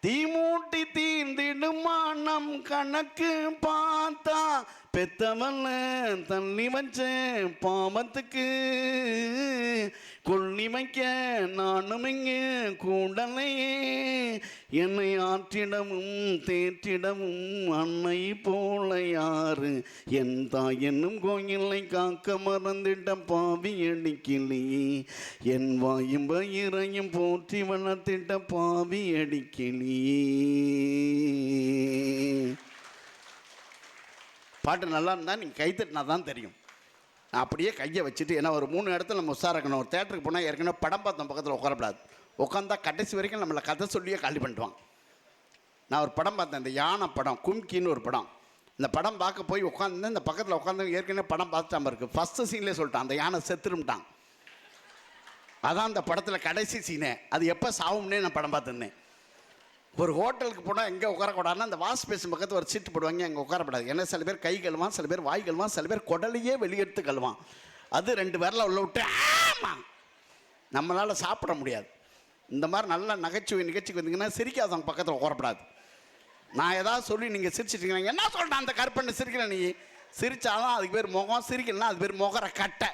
S2: தீமூட்டி தீர்ந்திடுமா நம் கணக்கு பார் ஆத்தா பெத்தவல்ல தள்ளி வச்ச பாவத்துக்கு கொள்ளி வைக்க நானும் இங்கே கூடலையே என்னை ஆற்றிடவும் தேற்றிடவும் அன்னை போல யாரு என் தாய் என்னும் கோயிலை காக்க மறந்திட்ட பாவி அடிக்கிளியே என் வாயும் பயிரையும் போற்றி வளர்த்திட்ட பாவி அடிக்கிளியே. பாட்டு நல்லா இருந்தால் நீங்கள் கைத்தட்டினா தான் தெரியும். நான் அப்படியே கையை வச்சுட்டு, ஏன்னா ஒரு 3 இடத்துல நம்ம உஷாராக்கணும். ஒரு தேட்டருக்கு போனால் ஏற்கனவே படம் பார்த்தோம் பக்கத்தில் உட்காரப்படாது. உட்காந்தா கடைசி வரைக்கும் நம்மளை கதை சொல்லியே காலி பண்ணிடுவாங்க. நான் ஒரு படம் பார்த்தேன், இந்த யானை படம், கும்கின்னு ஒரு படம். இந்த படம் பார்க்க போய் உட்காந்து இந்த பக்கத்தில் உட்காந்து ஏற்கனவே படம் பார்த்துட்டாம இருக்குது. ஃபஸ்ட்டு சீன்லேயே சொல்லிட்டான், அந்த யானை செத்துரும்ட்டான். அதான் அந்த படத்தில் கடைசி சீனே. அது எப்போ சாவும்னே நான் படம் பார்த்துருந்தேன். ஒரு ஹோட்டலுக்கு போனால் எங்கே உட்காரக்கூடாதுன்னா அந்த வாஷ் பேஷன் பக்கத்தில் ஒரு சீட்டு போடுவாங்க, அங்கே உட்காரப்படாது. ஏன்னா சில பேர் கை கழுவான், சில பேர் வாய் கழுவான், சில பேர் குடலையே வெளியெடுத்து கழுவான். அது 2 பேரில் உள்ள விட்டு ஆமாம் நம்மளால் சாப்பிட முடியாது. இந்த மாதிரி நல்ல நகைச்சுவை நிகழ்ச்சிக்கு வந்தீங்கன்னா சிரிக்காதவங்க பக்கத்தில் உட்காரப்படாது. நான் ஏதாவது சொல்லி நீங்கள் சிரிச்சிட்டீங்கன்னா என்ன சொல்கிறேன் அந்த கற்பனை சிரிக்கிறேன். நீ சிரித்தாலும் அதுக்கு பேர் முகம், சிரிக்கலன்னா அது பேர் முகர கட்டை.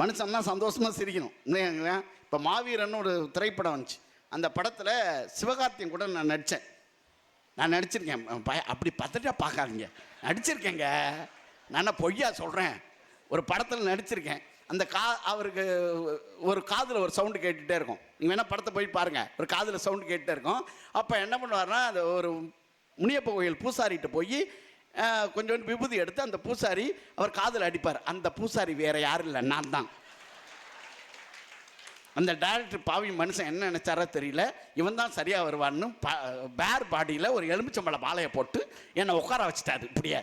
S2: மனுஷன்னா சந்தோஷமாக சிரிக்கணும். இல்லைங்களா? இப்போ மாவீரன்னு ஒரு திரைப்படம் வந்துச்சு. அந்த படத்தில் சிவகார்த்தியன் கூட நான் நடித்தேன். நான் நடிச்சிருக்கேன். அப்படி பார்த்துட்டா பார்க்காதீங்க, நடிச்சிருக்கேங்க. நான் பொய்யா சொல்கிறேன். ஒரு படத்தில் நடிச்சிருக்கேன். அந்த அவருக்கு ஒரு காதில் ஒரு சவுண்டு கேட்டுகிட்டே இருக்கும். நீங்கள் வேணால் படத்தை போய் பாருங்கள். ஒரு காதில் சவுண்டு கேட்டுகிட்டே இருக்கும். அப்போ என்ன பண்ணுவார்னா, அந்த ஒரு முனியப்ப கோயில் பூசாரிகிட்ட போய் கொஞ்சம் விபூதி எடுத்து அந்த பூசாரி அவர் காதில் அடிப்பார். அந்த பூசாரி வேறு யாரும் இல்லை, நான் தான். அந்த டைரக்டர் பாவி மனுஷன் என்ன நினச்சாரோ தெரியல, இவன் தான் சரியாக வருவான்னு பேர் பாடியில் ஒரு எலுமிச்சம்பழ பாலையை போட்டு என்னை உட்கார வச்சுட்டாரு. இப்படியே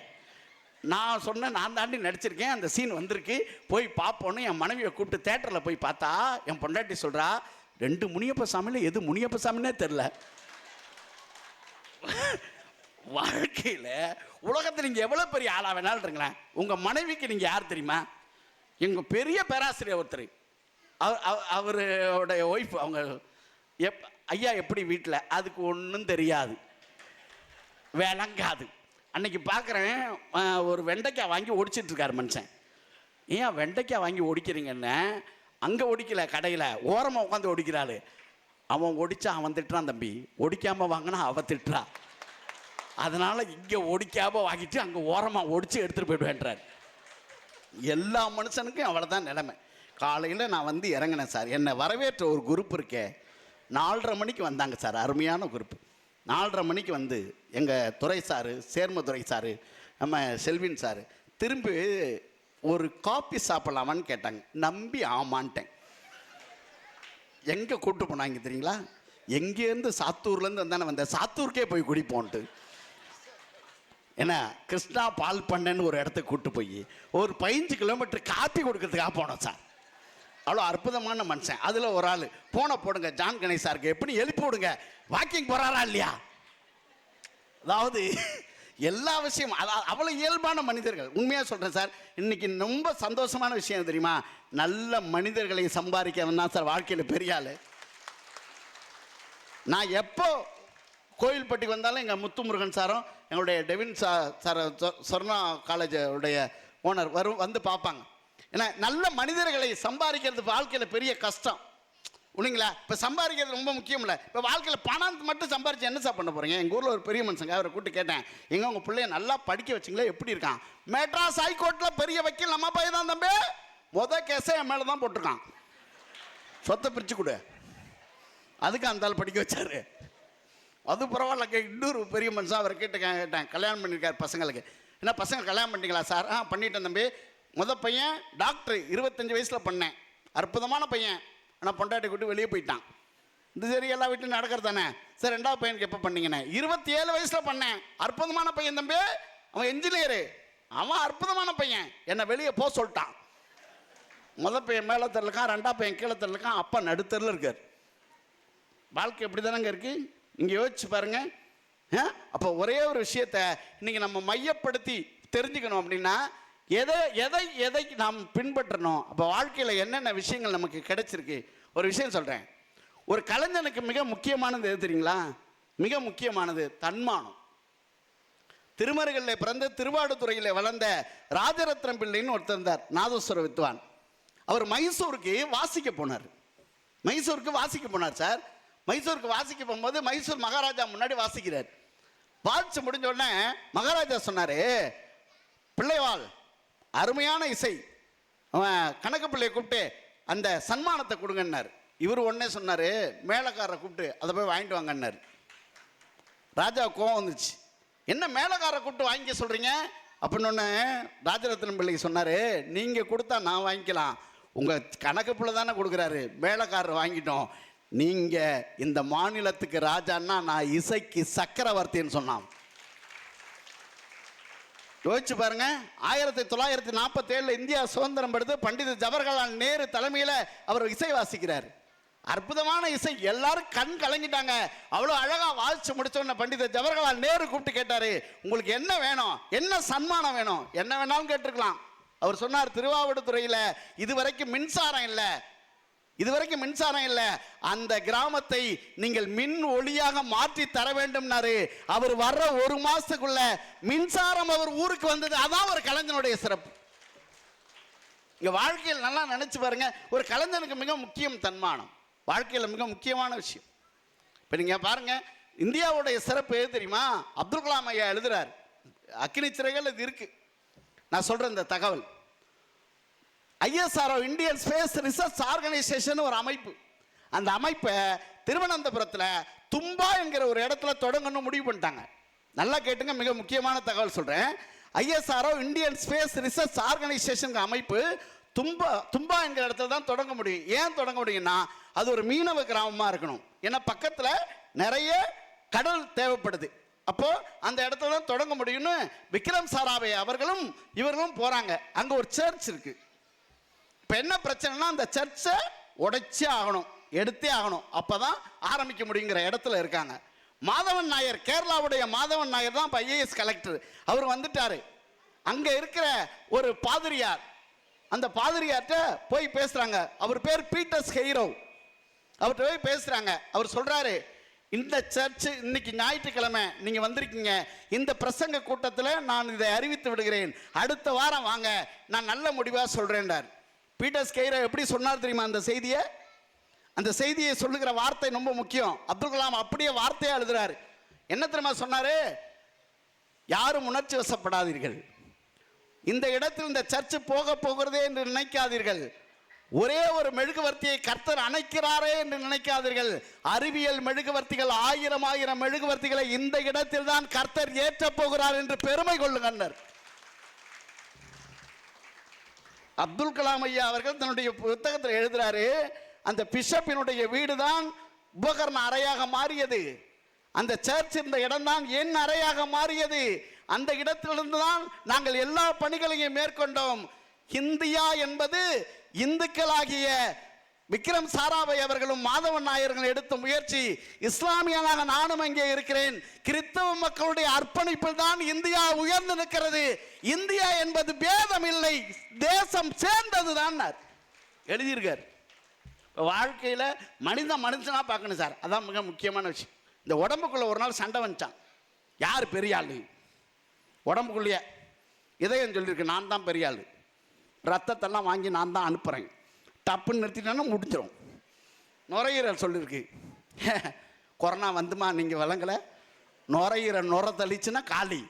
S2: நான் சொன்னேன், நான் தாண்டி நடிச்சிருக்கேன், அந்த சீன் வந்திருக்கு, போய் பார்ப்போன்னு என் மனைவியை கூப்பிட்டு தேட்டரில் போய் பார்த்தா என் பொண்டாட்டி சொல்கிறா, 2 முனியப்ப சாமியில் எது முனியப்ப சாமின்னே தெரில. வாழ்க்கையில் உலகத்தில் நீங்கள் எவ்வளோ பெரிய ஆளாக வேணாலும் இருங்களேன், உங்கள் மனைவிக்கு நீங்கள் யார் தெரியுமா? எங்கள் பெரிய பேராசிரியர் ஒருத்தர், அவருடைய ஒய்ஃப், அவங்க ஐயா எப்படி வீட்டில், அதுக்கு ஒன்றும் தெரியாது, விளங்காது. அன்னைக்கு பார்க்குறேன், ஒரு வெண்டைக்காய் வாங்கி ஒடிச்சிட்ருக்காரு மனுஷன். ஏன் வெண்டைக்காய் வாங்கி ஒடிக்கிறீங்கன்னு, அங்கே ஒடிக்கலை, கடையில் ஓரமாக உட்காந்து ஒடிக்கிறாள். அவன் ஒடிச்சா அவன் திட்டுறான், தம்பி ஒடிக்காமல் வாங்கினா அவன் திட்டுறா, அதனால் இங்கே ஒடிக்காமல் வாங்கிட்டு அங்கே ஓரமாக ஒடிச்சு எடுத்துகிட்டு போய்டுவேன்றார். எல்லா மனுஷனுக்கும் அவ்வளோ தான் நிலைமை. காலையில் நான் வந்து இறங்கினேன் சார், என்னை வரவேற்ற ஒரு குரூப் இருக்கே, 4:30 மணிக்கு வந்தாங்க சார், அருமையான குரூப். 4:30 மணிக்கு வந்து எங்கள் துரை சாரு, சேர்மதுரை சாரு, நம்ம செல்வின் சாரு திரும்பி ஒரு காப்பி சாப்பிட்லாமான்னு கேட்டாங்க. நம்பி ஆமான்ட்டேன். எங்கே கூப்பிட்டு போனாங்க தெரியுங்களா? எங்கேருந்து சாத்தூர்லேருந்து வந்தானே வந்தேன், சாத்தூருக்கே போய் குடிப்போன்ட்டு. ஏன்னா கிருஷ்ணா பால் பண்ணன்னு ஒரு இடத்துக்கு கூப்பிட்டு போய் ஒரு 15 கிலோமீட்டர் காப்பி கொடுக்கறதுக்காக போனோம் சார். அவ்வளோ அற்புதமான மனுஷன். அதில் ஒரு ஆள் போனை போடுங்க ஜான் கணேசாருக்கு, எப்படி எழுப்பி விடுங்க, வாக்கிங் போகிறாரா இல்லையா? அதாவது எல்லா விஷயம் அவ்வளோ இயல்பான மனிதர்கள். உண்மையாக சொல்கிறேன் சார், இன்றைக்கி ரொம்ப சந்தோஷமான விஷயம் தெரியுமா? நல்ல மனிதர்களை சம்பாதிக்கவன் தான் சார் வாழ்க்கையில் பெரிய ஆள். நான் எப்போ கோயில்பட்டிக்கு வந்தாலும் எங்கள் முத்துமுருகன் சாரும் எங்களுடைய டெவின் சார் சொர்ணா காலேஜுடைய ஓனர் வந்து பார்ப்பாங்க. ஏன்னா நல்ல மனிதர்களை சம்பாதிக்கிறது வாழ்க்கையில் பெரிய கஷ்டம். உண்மைங்களா? இப்போ சம்பாதிக்கிறது ரொம்ப முக்கியம் இல்லை. இப்போ வாழ்க்கையில் பணம் மட்டும் சம்பாதிச்சு என்ன சார் பண்ண போகிறீங்க? எங்கள் ஊரில் ஒரு பெரிய மனுஷங்க, அவரை கூப்பிட்டு கேட்டேன், எங்கே உங்கள் பிள்ளைய நல்லா படிக்க வச்சிங்களே, எப்படி இருக்கான்? மெட்ராஸ் ஹைகோர்ட்டில் பெரிய வக்கீல் நம்ம பையன் தான் தம்பி, கேஸை என் மேலே தான் போட்டிருக்கான், சொத்தை பிரித்து கொடு, அதுக்கு அந்த ஆள் படிக்க வச்சாரு. அது பரவாயில்ல. இன்னொரு பெரிய மனுஷன், அவரை கேட்டேன், கல்யாணம் பண்ணியிருக்காரு பசங்களுக்கு. என்ன பசங்க கல்யாணம் பண்ணிட்டீங்களா சார்? பண்ணிட்டேன் தம்பி. பையன் டாக்டர், 25 வயசில் பண்ணேன், அற்புதமான பையன். ஆனால் பொண்டாட்டி கூட்டி வெளியே போயிட்டான். இது சரி, எல்லா வீட்டிலும் நடக்கிறது தானே சார். 2வது பையனுக்கு எப்போ பண்ணீங்கண்ணே? 27 வயசில் பண்ணேன், அற்புதமான பையன் தம்பி, அவன் என்ஜினியரு, அவன் அற்புதமான பையன், என்னை வெளியே போக சொல்லிட்டான். பையன் மேலே தெருலுக்கான், 2வது பையன் கீழே தெருலுக்கான், அப்பா நடுத்தரில் இருக்கார். வாழ்க்கை எப்படி தானேங்க இருக்குது? நீங்கள் யோசிச்சு பாருங்க. அப்போ ஒரே ஒரு விஷயத்தை இன்னைக்கு நம்ம மையப்படுத்தி தெரிஞ்சுக்கணும் அப்படின்னா, எதை நாம் பின்பற்றணும். அப்போ வாழ்க்கையில் என்னென்ன விஷயங்கள் நமக்கு கிடைச்சிருக்கு. ஒரு விஷயம் சொல்கிறேன், ஒரு கலைஞனுக்கு மிக முக்கியமானது எது தெரியுங்களா? மிக முக்கியமானது தன்மானம். திருமருகல்ல பிறந்த திருவாடுதுறையில் வளர்ந்த ராஜரத்னம் பிள்ளைன்னு ஒருத்தர் இருந்தார், நாதஸ்வர வித்வான். அவர் மைசூருக்கு வாசிக்க போனார். சார். மைசூருக்கு வாசிக்க போகும்போது மைசூர் மகாராஜா முன்னாடி வாசிக்கிறார். வாசிச்சு முடிஞ்ச உடனே மகாராஜா சொன்னார், பிள்ளைவாள் அருமையான இசை, அவன் கணக்கு பிள்ளையை கூப்பிட்டு அந்த சன்மானத்தை கொடுங்கன்னார். இவர் உடனே சொன்னார், மேலக்காரரை கூப்பிட்டு அதை போய் வாங்கிட்டு வாங்கன்னார். ராஜா கோவம் வந்துச்சு, என்ன மேலக்காரரை கூப்பிட்டு வாங்கிக்க சொல்கிறீங்க அப்படின்னு ஒன்று ராஜரத்னம் பிள்ளைக்கு சொன்னார், நீங்கள் கொடுத்தா நான் வாங்கிக்கலாம், உங்கள் கணக்கு பிள்ளை தானே கொடுக்குறாரு, மேலக்காரர் வாங்கிட்டோம், நீங்கள் இந்த மாநிலத்துக்கு ராஜான்னா நான் இசைக்கு சக்கரவர்த்தின்னு சொன்னான். யோசிச்சு பாருங்க, 1947 இந்தியா சுதந்திரம் பெற்றது. பண்டித ஜவஹர்லால் நேரு தலைமையில் அவர் இசை வாசிக்கிறார். அற்புதமான இசை, எல்லாரும் கண் கலங்கிட்டாங்க. அவ்வளோ அழகா வாசிச்சு முடிச்சோன்னு பண்டித ஜவஹர்லால் நேரு கூப்பிட்டு கேட்டாரு, உங்களுக்கு என்ன வேணும், என்ன சன்மானம் வேணும், என்ன வேணாலும் கேட்டிருக்கலாம். அவர் சொன்னார், திருவாவடுதுறையில் இதுவரைக்கும் மின்சாரம் இல்லை, அந்த கிராமத்தை நீங்கள் மின் ஒளியாக மாற்றி தர வேண்டும்னாரு. அவர் வர்ற ஒரு மாசத்துக்குள்ள மின்சாரம் அவர் ஊருக்கு வந்தது. அதான் ஒரு கலைஞனுடைய சிறப்பு. இங்க வாழ்க்கையில் நல்லா நினைச்சு பாருங்க, ஒரு கலைஞனுக்கு மிக முக்கியம் தன்மானம், வாழ்க்கையில் மிக முக்கியமான விஷயம். இப்போ நீங்க பாருங்க, இந்தியாவுடைய சிறப்பு எது தெரியுமா? அப்துல் கலாம் ஐயா எழுதுறார், அக்கினி சிறைகள் இது இருக்கு. நான் சொல்றேன் இந்த தகவல். ISRO Indian space research organisation ஒரு அமைப்பு. அந்த அமைப்பை திருவனந்தபுரத்தில் தும்பா என்கிற ஒரு இடத்துல தொடங்கணும் முடிவு பண்ணிட்டாங்க. நல்லா கேட்டுங்க, மிக முக்கியமான தகவல் சொல்றேன். ISRO Indian space research organisation அமைப்பு தும்பா என்கிற இடத்துல தான் தொடங்க முடியும். ஏன் தொடங்க முடியும்னா, அது ஒரு மீனவ கிராமமாக இருக்கணும். ஏன்னா பக்கத்தில் நிறைய கடல் தேவைப்படுது. அப்போ அந்த இடத்துல தான் தொடங்க முடியும்னு விக்ரம் சாராபாய் அவர்களும் இவர்களும் போறாங்க. அங்க ஒரு சர்ச் இருக்கு. இப்போ என்ன பிரச்சனைனா, அந்த சர்ச்சை உடைச்சே ஆகணும், எடுத்தே ஆகணும், அப்பதான் ஆரம்பிக்க முடியுங்கிற இடத்துல இருக்காங்க. மாதவன் நாயர், கேரளாவுடைய மாதவன் நாயர் தான் இப்போ IAS கலெக்டர். அவர் வந்துட்டாரு. அங்க இருக்கிற ஒரு பாதிரியார், அந்த பாதிரியார்ட்ட போய் பேசுறாங்க. அவர் பேர் பீட்டர்ஸ் ஹெய்ரோ. அவர்கிட்ட போய் பேசுறாங்க. அவர் சொல்றாரு, இந்த சர்ச் இன்னைக்கு ஞாயிற்றுக்கிழமை நீங்க வந்திருக்கீங்க, இந்த பிரசங்க கூட்டத்தில் நான் இதை அறிவித்து விடுகிறேன், அடுத்த வாரம் வாங்க, நான் நல்ல முடிவாக சொல்றேன்டார். பீட்டர்ஸ் ஹெய்ரோ எப்படி சொன்னார் தெரியுமா? அந்த செய்தியை சொல்லுகிற வார்த்தை ரொம்ப முக்கியம். அப்துல் கலாம் அப்படியே வார்த்தையா எழுதுறாரு. என்ன தெரியுமா சொன்னாரு? யாரும் உணர்ச்சி வசப்படாதீர்கள், இந்த இடத்தில் இந்த சர்ச்சு போகிறதே என்று நினைக்காதீர்கள், ஒரே ஒரு மெழுகுவர்த்தியை கர்த்தர் அணைக்கிறாரே என்று நினைக்காதீர்கள், அறிவியல் மெழுகுவர்த்திகள் 1000 மெழுகுவர்த்திகளை இந்த இடத்தில் தான் கர்த்தர் ஏற்ற போகிறார் என்று பெருமை கொள்ளுங்கன்னர். அப்துல் கலாம் ஐயா அவர்கள் தன்னுடைய புத்தகத்தில் எழுதுறாரு, அந்த பிஷப்பினுடைய வீடு தான் உபகரண அறையாக மாறியது, அந்த சர்ச் இந்த இடம் தான் என் அறையாக மாறியது, அந்த இடத்திலிருந்து தான் நாங்கள் எல்லா பணிகளையும் மேற்கொண்டோம். இந்தியா என்பது இந்துக்களாகிய விக்ரம் சாராபாய் அவர்களும் மாதவன் நாயர்களும் எடுத்த முயற்சி. இஸ்லாமியனாக நானும் அங்கே இருக்கிறேன். கிறிஸ்தவ மக்களுடைய அர்ப்பணிப்பில் தான் இந்தியா உயர்ந்து நிற்கிறது. இந்தியா என்பது பேதம் இல்லை, தேசம் சேர்ந்தது தான் எழுதியிருக்கார். வாழ்க்கையில மனுஷனா பார்க்கணும் சார், அதான் மிக முக்கியமான விஷயம். இந்த உடம்புக்குள்ள ஒரு நாள் சண்டை வந்துச்சான். யார் பெரிய ஆளு? உடம்புக்குள்ளேயே இதயம் சொல்லியிருக்கு, நான் தான் பெரிய ஆளு, ரத்தத்தெல்லாம் வாங்கி நான் தான் அனுப்புகிறேன், டப்புன்னு நிறுத்திட்டேன்னா முடிஞ்சிடும். நுரையீரல் சொல்லியிருக்கு, கொரோனா வந்துமா நீங்கள் விளங்கலை, நுரையீரல் நுர தள்ளிச்சுன்னா காலி.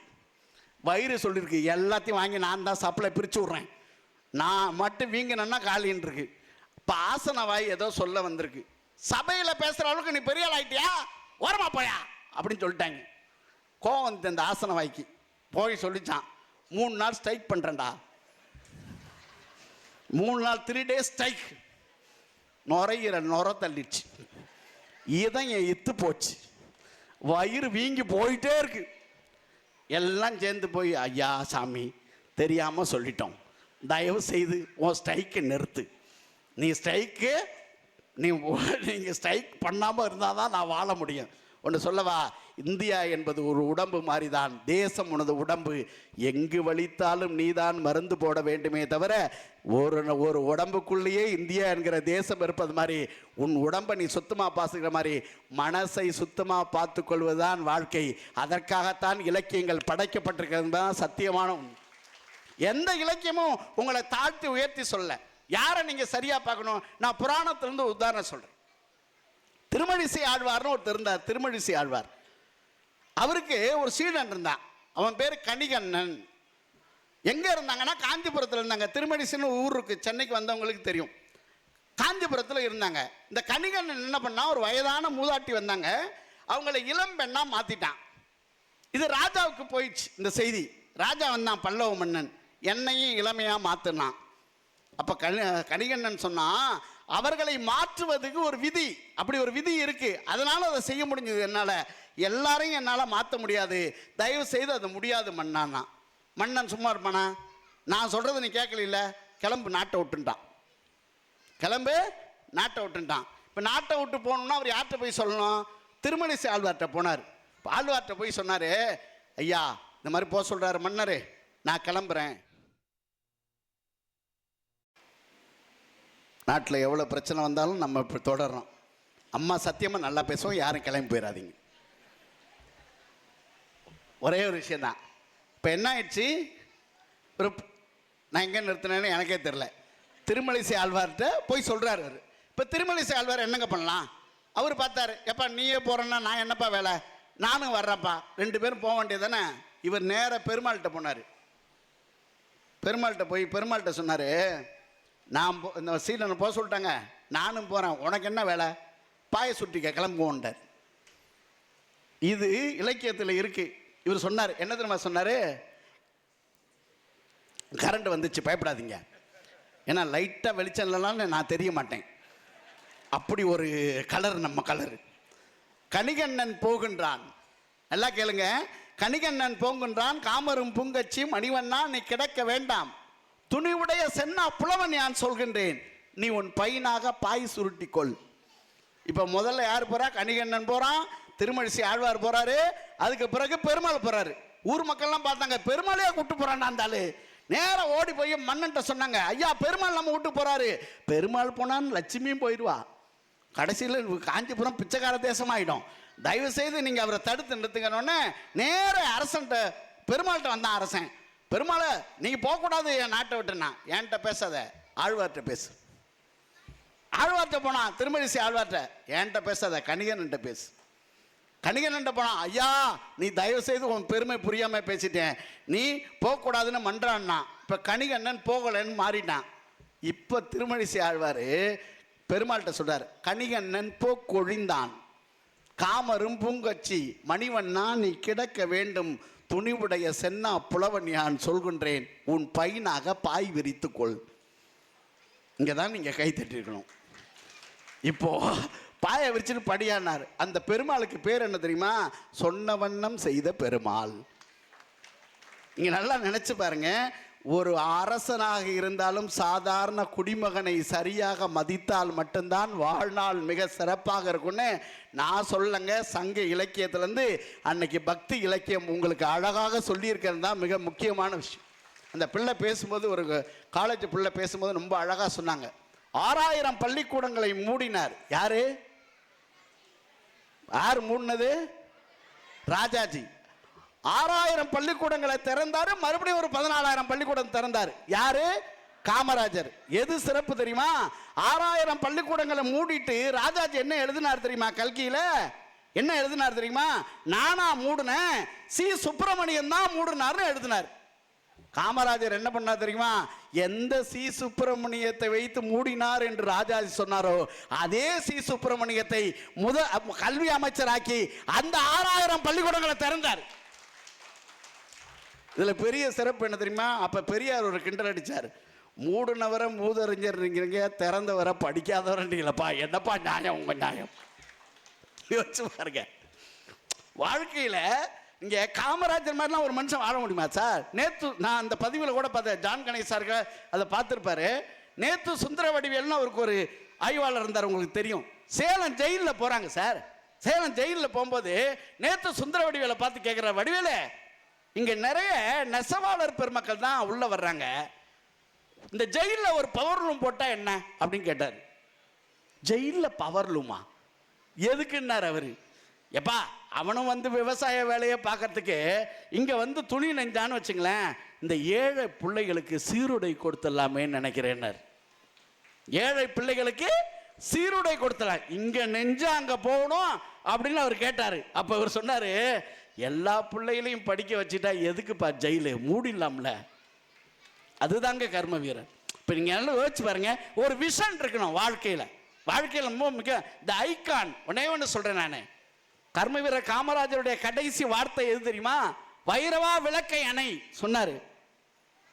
S2: வயிறு சொல்லியிருக்கு, எல்லாத்தையும் வாங்கி நான் தான் சப்ளை பிரித்து விட்றேன், நான் மட்டும் வீங்கினேன்னா காலின்னு இருக்கு. இப்போ ஆசன வாய் ஏதோ சொல்ல வந்திருக்கு, சபையில் பேசுகிற அளவுக்கு நீ பெரிய ஆள் ஆகிட்டியா, ஓரமா போயா அப்படின்னு சொல்லிட்டாங்க. கோவம் வந்து அந்த ஆசன வாய்க்கு போய் சொல்லிச்சான், 3 நாள் ஸ்ட்ரைக் பண்ணுறேன்டா, 3 நாள் 3 days ஸ்ட்ரைக். நுரையீரல் நுர தள்ளிடுச்சு, இதயம் இத்து போச்சு, வயிறு வீங்கி போயிட்டே இருக்கு. எல்லாம் சேர்ந்து போய், ஐயா சாமி தெரியாமல் சொல்லிட்டோம், தயவு செய்து உன் ஸ்ட்ரைக்கை நிறுத்து, நீங்கள் ஸ்ட்ரைக் பண்ணாமல் இருந்தால் தான் நான் வாழ முடியும், ஒன்று சொல்லவா, இந்தியா என்பது ஒரு உடம்பு மாதிரிதான், தேசம் உனது உடம்பு, எங்கு வலித்தாலும் நீதான் மருந்து போட வேண்டுமே தவிர ஒரு உடம்புக்குள்ளேயே இந்தியா என்கிற தேசம் இருப்பது மாதிரி உன் உடம்பை நீ சுத்தமாக பாசுகிற மாதிரி மனசை சுத்தமாக பார்த்து கொள்வதுதான் வாழ்க்கை. அதற்காகத்தான் இலக்கியங்கள் படைக்கப்பட்டிருக்கிறது தான் சத்தியமான உண்மை. எந்த இலக்கியமும் உங்களை தாழ்த்தி உயர்த்தி சொல்ல. யாரை நீங்கள் சரியாக பார்க்கணும், நான் புராணத்திலிருந்து உதாரணம் சொல்கிறேன். திருமழிசை ஆழ்வார்னு ஒருத்தர் இருந்தார். திருமழிசை ஆழ்வார், அவருக்கு ஒரு சீடன் இருந்தான். அவன் பேர் கணிகண்ணன். எங்கே இருந்தாங்கன்னா காஞ்சிபுரத்தில் இருந்தாங்க. திருமழிசைன்னு ஊர் இருக்குது, சென்னைக்கு வந்தவங்களுக்கு தெரியும். காஞ்சிபுரத்தில் இருந்தாங்க. இந்த கணிகண்ணன் என்ன பண்ணா, ஒரு வயதான மூதாட்டி வந்தாங்க, அவங்கள இளம் பெண்ணா மாற்றிட்டான். இது ராஜாவுக்கு போயிடுச்சு இந்த செய்தி. ராஜா வந்தான், பல்லவ மன்னன், என்னையும் இளமையாக மாற்றினான். அப்போ கணிகண்ணன் சொன்னான், அவர்களை மாற்றுவதுக்கு ஒரு விதி, அப்படி ஒரு விதி இருக்கு, அதனால அதை செய்ய முடிஞ்சது. என்னால் எல்லாரையும் என்னால் மாற்ற முடியாது, தயவு செய்து அது முடியாது மன்னான்னா. மன்னன் சும்மா இருப்பானா? நான் சொல்கிறத நீ கேட்கல, கிளம்பு நாட்டை விட்டுட்டான். கிளம்பு நாட்டை விட்டுட்டான். இப்போ நாட்டை விட்டு போகணுன்னா அவர் யார்கிட்ட போய் சொல்லணும்? திருமழிசை ஆழ்வார்கிட்ட போனார். ஆழ்வார்கிட்ட போய் சொன்னார், ஐயா இந்த மாதிரி போக சொல்கிறாரு மன்னர், நான் கிளம்புறேன். நாட்டில் எவ்வளோ பிரச்சனை வந்தாலும் நம்ம இப்போ தொடர்றோம். அம்மா சத்தியமாக நல்லா பேசுவோம், யாரும் கிளம்பி போயிடாதீங்க. ஒரே ஒரு விஷயந்தான். இப்போ என்ன ஆயிடுச்சு, ஒரு நான் எங்கே நிறுத்தினேன்னு எனக்கே தெரில. திருமழிசை ஆழ்வார்கிட்ட போய் சொல்கிறார் அவர். இப்போ திருமழிசை ஆழ்வார் என்னங்க பண்ணலாம்? அவர் பார்த்தாரு, எப்பா நீயே போகிறேன்னா நான் என்னப்பா வேலை, நானும் வர்றேன்ப்பா, 2 பேரும் போக வேண்டியது தானே. இவர் நேராக பெருமாள்கிட்ட போனார். பெருமாள்கிட்ட போய் பெருமாள்கிட்ட சொன்னார், நான் இந்த சீடனை போக சொல்லிட்டாங்க, நானும் போகிறேன், உனக்கு என்ன வேலை, பாய சுட்டிக்க கிளம்புவோன்ட்டார். இது இலக்கியத்தில் இருக்குது. இவர் சொன்னார், என்ன தெரியுமா சொன்னார், கரண்ட் வந்துச்சு பயப்படாதீங்க, ஏன்னா லைட்டாக வெளிச்சம் இல்லைனாலும் நான் தெரிய மாட்டேன், அப்படி ஒரு கலர் நம்ம கலரு. கணிகண்ணன் போகின்றான், நல்லா கேளுங்க, கணிகண்ணன் போகின்றான், காமரும் பூங்கச்சி மணிவண்ணா நீ கிடக்க வேண்டாம், துணிவுடைய சென்னா புலவன் யான் சொல்கின்றேன், நீ உன் பையனாக பாய் சுருட்டிக்கொள். இப்போ முதல்ல யார் போறா? கணிகண்ணன் போகிறான், திருமழிசை ஆழ்வார் போகிறாரு, அதுக்கு பிறகு பெருமாள் போகிறாரு. ஊர் மக்கள்லாம் பார்த்தாங்க, பெருமாளையே கூப்பிட்டு போகிறான்டா அந்த ஆளு. நேராக ஓடி போய் மன்னன்ட்ட சொன்னாங்க, ஐயா பெருமாள் நம்ம விட்டு போகிறாரு. பெருமாள் போனான்னு லட்சுமியும் போயிடுவா, கடைசியில் காஞ்சிபுரம் பிச்சைக்கார தேசமாயிடும், தயவு செய்து நீங்கள் அவரை தடுத்து நிறுத்துங்கன்னு நேர அரசன்ட்ட பெருமாள்கிட்ட வந்தான் அரசன். பெருமாளை நீங்கள் போகக்கூடாது என் நாட்டை விட்டுனா, என்கிட்ட பேசாத, ஆழ்வார்கிட்ட பேசு. ஆழ்வார்கிட்ட போனான் திருமழிசை ஆழ்வார்கிட்ட, என்கிட்ட பேசாத கணிகன்கிட்ட பேசு. கணிகன்கிட்ட போனான், ஐயா நீ தயவு செய்து உன் பெருமை புரியாமல் பேசிட்டேன், நீ போகக்கூடாதுன்னு மன்றான்னா. இப்போ கணிகண்ணன் போகலைன்னு மாறிட்டான். இப்போ திருமழிசை ஆழ்வார் பெருமாள்கிட்ட சொல்றார், கணிகண்ணன் போக்கொழிந்தான், காமரும் பூங்கச்சி மணிவண்ணா நீ கிடக்க வேண்டும், துணிவுடைய சென்னா புலவன் யான் சொல்கின்றேன், உன் பையனாக பாய் விரித்துக்கொள். இங்கே தான் நீங்கள் கை தட்டிருக்கணும். இப்போ பாயை விரிச்சுட்டு படியானார். அந்த பெருமாளுக்கு பேர் என்ன தெரியுமா? சொன்ன வண்ணம் செய்த பெருமாள். இங்கே நல்லா நினச்சி பாருங்க, ஒரு அரசனாக இருந்தாலும் சாதாரண குடிமகனை சரியாக மதித்தால் மட்டும்தான் வாழ்நாள் மிக சிறப்பாக இருக்கும்னு நான் சொல்லங்க. சங்க இலக்கியத்திலேருந்து அன்னைக்கு பக்தி இலக்கியம் உங்களுக்கு அழகாக சொல்லியிருக்கிறது தான் மிக முக்கியமான விஷயம். அந்த பிள்ளை பேசும்போது, ஒரு காலேஜ் பிள்ளை பேசும்போது ரொம்ப அழகாக சொன்னாங்க, 6000 பள்ளிக்கூடங்களை மூடினார். யாரு மூடினது? ராஜாஜி. 6000 பள்ளிக்கூடங்களை திறந்தாரு, மறுபடியும் ஒரு 14,000 பள்ளிக்கூடம் திறந்தார். யாரு? காமராஜர். எது சிறப்பு தெரியுமா? 6000 பள்ளிக்கூடங்களை மூடிட்டு ராஜாஜி என்ன எழுதினார் தெரியுமா? கல்கியில என்ன எழுதினார் தெரியுமா? நானா மூடுனேன், சி சுப்பிரமணியன் தான் மூடுனார்னு எழுதினார். காமராஜர் என்ன பண்ணார் தெரியுமா? எந்த சி சுப்பிரமணியத்தை வைத்து மூடினார் என்று ராஜாஜி சொன்னாரோ அதே சி சுப்பிரமணியத்தை கல்வி அமைச்சராக்கி அந்த 6000 பள்ளிக்கூடங்களை திறந்தார். இதுல பெரிய சிறப்பு என்ன தெரியுமா? அப்ப பெரியார் ஒரு கிண்டல் அடிச்சார், மூடுனவரை மூதறிஞர்ங்கிறீங்க, திறந்தவரை படிக்காதவரீங்களப்பா, என்னப்பா நியாயம் உங்க நியாயம்? யோசிச்சு பாருங்க. வாழ்க்கையில இங்கே காமராஜர் மாதிரிலாம் ஒரு மனுஷன் வாழ முடியுமா சார்? நேற்று நான் அந்த பதிவில் கூட பார்த்தேன், ஜான் கணேஷ் சார்கள் அதை பார்த்துருப்பாரு. நேற்று சுந்தர வடிவேல்னு அவருக்கு ஒரு ஆய்வாளர் இருந்தார், உங்களுக்கு தெரியும். சேலம் ஜெயிலில் போகிறாங்க சார். சேலம் ஜெயிலில் போகும்போது நேற்று சுந்தர வடிவேலை பார்த்து கேட்குற, வடிவேலு இங்கே நிறைய நெசவாளர் பெருமக்கள் தான் உள்ளே வர்றாங்க, இந்த ஜெயிலில் ஒரு பவர் ரூம் போட்டால் என்ன அப்படின்னு கேட்டார். ஜெயிலில் பவர் ரூமா எதுக்குன்னார் அவர். எப்பா அவனும் வந்து விவசாய வேலையை பார்க்கறதுக்கு இங்கே வந்து துணி நெஞ்சான்னு வச்சுங்களேன், இந்த ஏழை பிள்ளைகளுக்கு சீருடை கொடுத்துடலாமேன்னு நினைக்கிறேன்னார். ஏழை பிள்ளைகளுக்கு சீருடை கொடுத்தலாம், இங்கே நெஞ்சா அங்கே போகணும் அப்படின்னு அவர் கேட்டார். அப்போ அவர் சொன்னார், எல்லா பிள்ளைகளையும் படிக்க வச்சுட்டா எதுக்குப்பா ஜெயிலு, மூடிடலாம்ல. அதுதாங்க கர்ம வீரன். இப்போ நீங்கள் எல்லாம் யோசிச்சு பாருங்க, ஒரு விஷன் இருக்கணும் வாழ்க்கையில். வாழ்க்கையில் ரொம்ப முக்கியம். இந்த ஐகான் ஒன்னே ஒன்று சொல்கிறேன் நான், கர்ம வீரர் காமராஜருடைய கடைசி வார்த்தை எது தெரியுமா? வைரவா விளக்கை அணை சொன்னார்.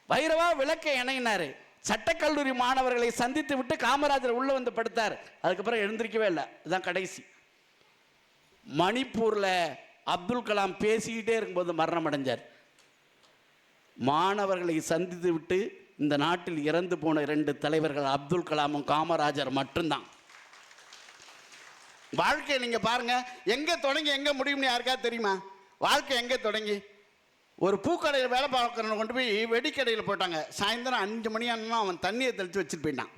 S2: வைரவா விளக்கை அணைனாரு. சட்டக்கல்லூரி மாணவர்களை சந்தித்து விட்டு காமராஜர் உள்ள வந்து படுத்தார். அதுக்கப்புறம் எழுந்திருக்கவே இல்லை. இதுதான் கடைசி. மணிப்பூரில் அப்துல் கலாம் பேசிக்கிட்டே இருக்கும்போது மரணம் அடைஞ்சார். மாணவர்களை சந்தித்து விட்டு இந்த நாட்டில் இறந்து போன 2 தலைவர்கள் அப்துல் கலாமும் காமராஜர் மட்டும்தான். வாழ்க்கையை நீங்க பாருங்க, எங்க தொடங்கி எங்க முடியும்னு யாருக்காவது தெரியுமா? வாழ்க்கை எங்க தொடங்கி, ஒரு பூக்கடையில் வேலை பார்க்கறவனை கொண்டு போய் வெடிக்கடையில் போட்டாங்க. சாயந்தரம் 5 மணி ஆனால் அவன் தண்ணியை தெளித்து வச்சுட்டு போயிட்டான்.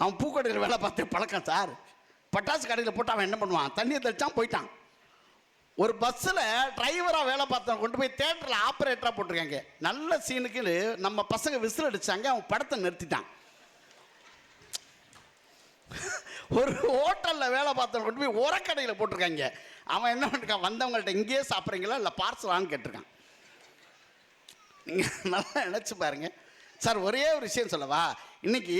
S2: அவன் பூக்கடையில் வேலை பார்த்து பழக்கம் சார். பட்டாசு கடையில் போட்டு அவன் என்ன பண்ணுவான், தண்ணியை தெளிச்சான் போயிட்டான். ஒரு பஸ்ஸில் டிரைவராக வேலை பார்த்தவன் கொண்டு போய் தேட்டரில் ஆப்ரேட்டராக போட்டிருக்காங்க. நல்ல சீனுக்கு நம்ம பசங்க விசில் அடித்தாங்க, அவன் படத்தை நிறுத்திட்டான். ஒரு ஹோட்டலில் வேலை பார்த்தவன் கொண்டு போய் உரக்கடையில் போட்டிருக்காங்க. அவன் என்ன பண்ணிருக்கான், வந்தவங்கள்ட்ட இங்கேயே சாப்பிட்றீங்களா இல்லை பார்சலான்னு கேட்டிருக்கான். நீங்கள் நல்லா நினச்சி பாருங்க சார். ஒரே ஒரு விஷயம் சொல்லவா, இன்னைக்கு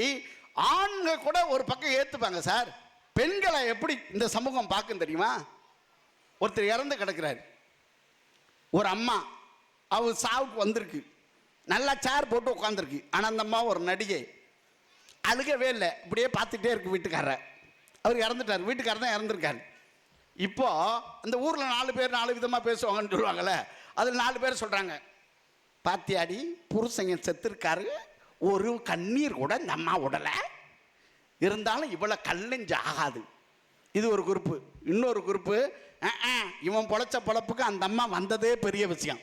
S2: ஆண்கள் கூட ஒரு பக்கம் ஏற்றுப்பாங்க சார். பெண்களை எப்படி இந்த சமூகம் பார்க்கும் தெரியுமா? ஒருத்தர் இறந்து கிடக்கிறார், ஒரு அம்மா அவர் சாவுக்கு வந்திருக்கு, நல்லா சேர் போட்டு உட்காந்துருக்கு. ஆனால் அந்த அம்மா ஒரு நடிகை, அழுகவே இல்லை, இப்படியே பார்த்துட்டே இருக்கு வீட்டுக்காரர். அவர் இறந்துட்டார், வீட்டுக்காரர் தான் இறந்துருக்காரு. இப்போ அந்த ஊரில் 4 பேர் 4 விதமாக பேசுவாங்கன்னு சொல்லுவாங்கள்ல, அதில் 4 பேர் சொல்கிறாங்க, பாத்தியாடி புருஷங்க செத்துருக்காரு, ஒரு கண்ணீர் கூட இந்த அம்மா உடலை, இருந்தாலும் இவ்வளோ கல்லெஞ்சு ஆகாது. இது ஒரு குரூப்பு. இன்னொரு குரூப்பு, இவன் பொழைச்ச பொழப்புக்கு அந்த அம்மா வந்ததே பெரிய விஷயம்.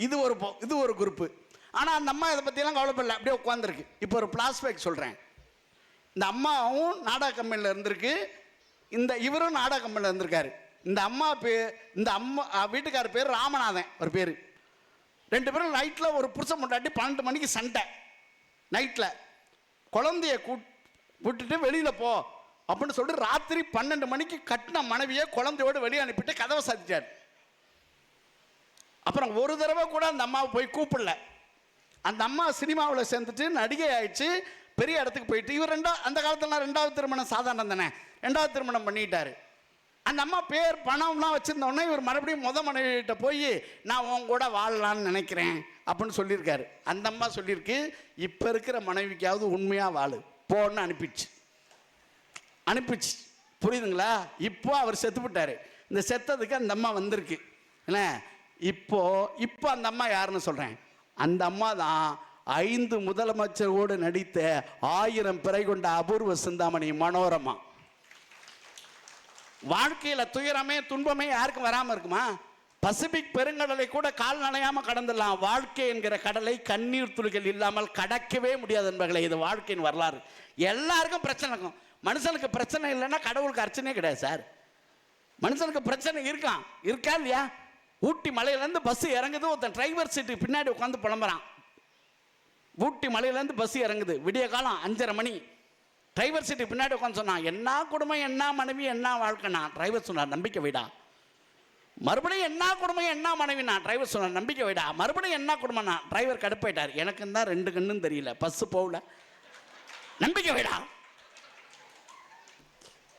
S2: இது ஒரு குரூப்பு. ஆனால் அந்த அம்மா இதை பற்றியெல்லாம் கவலைப்படல, அப்படியே உட்காந்துருக்கு. இப்போ ஒரு பிளாஸ்பேக் சொல்கிறேன். இந்த அம்மாவும் நாடக கம்பெனியில் இருந்திருக்கு, இவரும் நாடக கம்பெனியில் இருந்திருக்காரு. இந்த அம்மா வீட்டுக்கார பேர் ராமநாதன் ஒரு பேர். 2 பேரும் நைட்டில் ஒரு புருஷன் முன்னாடி 12 மணிக்கு சண்டை. நைட்டில் குழந்தைய விட்டுட்டு வெளியில் போ அப்படின்னு சொல்லிட்டு ராத்திரி 12 மணிக்கு கட்டின மனைவியை குழந்தையோடு வெளியே அனுப்பிட்டு கதவை சாத்திட்டார். அப்புறம் ஒரு தடவை கூட அந்த அம்மாவை போய் கூப்பிடல. அந்த அம்மா சினிமாவில் சேர்ந்துட்டு நடிகை ஆயிடுச்சு, பெரிய இடத்துக்கு போயிட்டு. இவர் அந்த காலத்துல 2வது திருமணம் சாதாரணம் தானே, 2வது திருமணம் பண்ணிட்டாரு. அந்த அம்மா பேர் பணம்லாம் வச்சிருந்தோடனே இவர் மறுபடியும் மனைவிகிட்ட போய் நான் உன் கூட வாழலான்னு நினைக்கிறேன் அப்படின்னு சொல்லியிருக்காரு. அந்த அம்மா சொல்லியிருக்கு, இப்போ இருக்கிற மனைவிக்காவது உண்மையாக வாழு போன்னு அனுப்பிச்சு. புரியுதுங்களா? இப்போ அவர் செத்துவிட்டாரு. இந்த செத்ததுக்கு அந்த அம்மா வந்திருக்கு. என்ன இப்போ அந்த அம்மா யாருன்னு சொல்கிறேன், அந்த அம்மா தான் 5 முதலமைச்சரோடு நடித்த 1000 பிறை கொண்ட அபூர்வ சிந்தாமணி மனோரமா. வாழ்க்கையில் துயரமே துன்பமே யாருக்கும் வராமல் இருக்குமா? பசிபிக் பெருங்கடலை கூட கால் நனையாமல் கடந்துடலாம். வாழ்க்கை என்கிற கடலை கண்ணீர் துளிகள் இல்லாமல் கடக்கவே முடியாது என்பர்களே. இது வாழ்க்கையின் வரலாறு. எல்லாருக்கும் பிரச்சனை இருக்கும். மனுஷனுக்கு பிரச்சனை இல்லைன்னா கடவுளுக்கு அர்ச்சனையே கிடையாது சார். மனுஷனுக்கு பிரச்சனை இருக்கா இல்லையா? ஊட்டி மலையிலேருந்து பஸ் இறங்குது, ஒருத்தன் டிரைவர் சீட்டு பின்னாடி உட்காந்து புலம்புறான். ஊட்டி மலையிலேருந்து பஸ் இறங்குது, விடிய காலம் 5:30 மணி. டிரைவர் சீட்டு பின்னாடி உட்காந்து சொன்னான், என்ன குடும்பம், என்ன மனைவி, என்ன வாழ்க்கைனா. டிரைவர் சொன்னார், நம்பிக்கை வைடா. மறுபடியும் என்ன குடும்பம், என்ன மனைவினா. டிரைவர் சொன்னார், நம்பிக்கை வைடா. மறுபடியும் என்ன குடும்பம்னா. டிரைவர் கடுப்பாயிட்டார், எனக்கு தான் 2 கண்ணும் தெரியல, பஸ் போகல, நம்பிக்கை வைடா.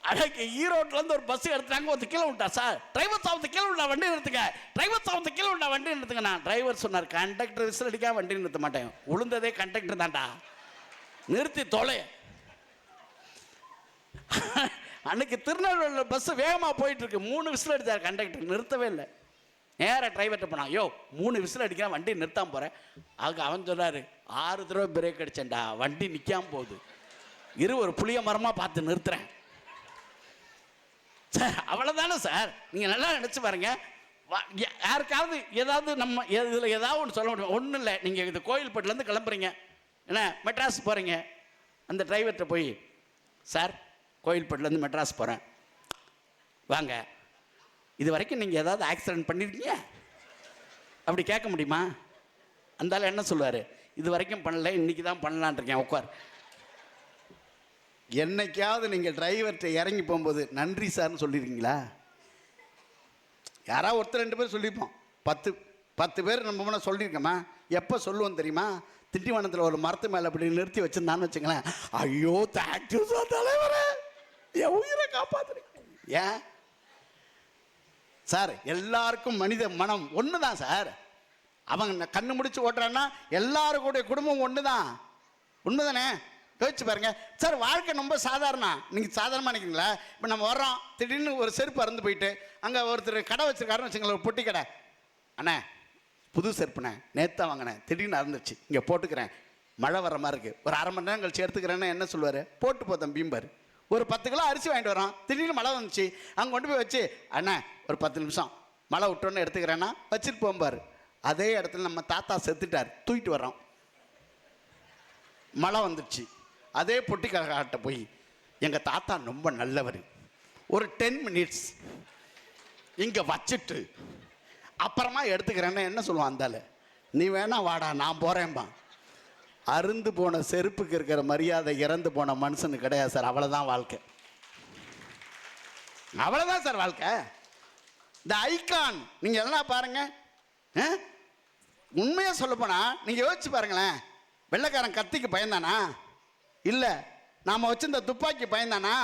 S2: அன்னைக்கு ஈரோட்லேருந்து ஒரு பஸ் எடுத்தாங்க, ஒருத்த கீழே விட்டா. சார் டிரைவர் சாவத்து கீழே விட்டா, வண்டி நிறுத்துங்க. டிரைவர் சாவத்து கீழே விட்டா, வண்டி நிறுத்துங்க. நான் டிரைவர் சொன்னார், கண்டக்டர் விசில் அடிக்கா வண்டி நிறுத்த மாட்டேன், உளுந்ததே கண்டக்டர் தான்டா, நிறுத்தி தொலை. அன்னைக்கு திருநெல்வேலியில் பஸ் வேகமாக போயிட்டு இருக்கு, 3 விசில் அடித்தார் கண்டக்டர், நிறுத்தவே இல்லை. நேராக டிரைவர்கிட்ட போனான், யோ 3 விசில் அடிக்கிறேன், வண்டி நிறுத்தாம போகிறேன். அதுக்கு அவன் சொன்னார், 6 தடவை பிரேக் அடிச்சேன்டா, வண்டி நிற்காம போகுது, ஒரு புளிய மரமாக பார்த்து நிறுத்துறேன். சார் அவ்வளோதானே சார். நீங்கள் நல்லா நினச்சி பாருங்க. யாருக்காவது ஏதாவது நம்ம இதில் ஏதாவது ஒன்று சொல்ல முடியும்? ஒன்றும் இல்லை. நீங்கள் இது கோயில்பட்டிலேருந்து கிளம்புறீங்க, என்ன மெட்ராஸ் போகிறீங்க. அந்த டிரைவர்கிட்ட போய், சார் கோயில்பட்டிலேருந்து மெட்ராஸ் போகிறேன் வாங்க, இது வரைக்கும் நீங்கள் ஏதாவது ஆக்சிடென்ட் பண்ணியிருக்கீங்க அப்படி கேட்க முடியுமா? அந்தால என்ன சொல்லுவார்? இது வரைக்கும் பண்ணல, இன்றைக்கி தான் பண்ணலான் இருக்கேன், உட்கார். என்னைக்காவது நீங்கள் டிரைவர்கிட்ட இறங்கி போகும்போது நன்றி சார்னு சொல்லியிருக்கீங்களா? யாராவது ஒருத்தர் 2 பேர் சொல்லியிருப்போம். 10 பேர் நம்ம முன்னே சொல்லியிருக்கோமா? எப்போ சொல்லுவோம் தெரியுமா? திண்டிவனத்தில் ஒரு மரத்து மேலே அப்படி நிறுத்தி வச்சுருந்தான்னு வச்சுங்களேன், ஐயோ தேங்க்யூ சார் தலைவரே, என் உயிரை காப்பாற்றுறீங்க. ஏன் சார்? எல்லாருக்கும் மனித மனம் ஒன்று தான் சார். அவங்க கண்ணு முடிச்சு ஓட்டுறான்னா எல்லாருடைய குடும்பம் ஒன்று தான். உண்மைதானே? யோசிச்சு பாருங்க சார். வாழ்க்கை ரொம்ப சாதாரணம். நீங்கள் சாதாரணமாக நினைக்கிறீங்களா? இப்போ நம்ம வர்றோம், திடீர்னு ஒரு செருப்பு அறுந்து போயிட்டு அங்கே ஒருத்தர் கடை வச்சுருக்காருன்னு வச்சுங்களேன், ஒரு பொட்டி கடை. அண்ணே புது செருப்புண்ணே, நேற்று தான் வாங்கினேன், திடீர்னு அறுந்துச்சு, இங்கே போட்டுக்கிறேன், மழை வர மாதிரி இருக்குது, ஒரு அரை மணி நேரம் கழிச்சு எடுத்துக்கிறேன்னு என்ன சொல்லுவார்? போட்டு போத்தம் பீம்பார். ஒரு 10 கிலோ அரிசி வாங்கிட்டு வரோம், திடீர்னு மழை வந்துச்சு, அங்கே கொண்டு போய் வச்சு, அண்ணே ஒரு 10 நிமிஷம் மழை விட்டோன்னு எடுத்துக்கிறேன்னா வச்சுட்டு போம்பார். அதே இடத்துல நம்ம தாத்தா செத்துட்டார், தூக்கிட்டு வர்றோம், மழை வந்துடுச்சு. அதே பொட்டி கடைக்கார்ட்ட போய், எங்கள் தாத்தா ரொம்ப நல்லவர், ஒரு 10 மினிட்ஸ் இங்கே வச்சுட்டு அப்புறமா எடுத்துக்கிறேன்னா என்ன சொல்லுவான்? அந்தால நீ வேணா வாடா நான் போகிறேன்பா. அருந்து போன செருப்புக்கு இருக்கிற மரியாதை இறந்து போன மனுஷனுக்கு கிடையாது சார். அவ்வளோதான் வாழ்க்கை, அவ்வளோதான் சார் வாழ்க்கை. இந்த ஐகான் நீங்கள் எல்லாம் பாருங்க. உண்மையாக சொல்ல போனால் நீங்கள் யோசிச்சு பாருங்களேன். வெள்ளைக்காரன் கத்திக்கு பயந்தானா? இல்லை. நாம் வச்சிருந்த துப்பாக்கி பயந்தானா?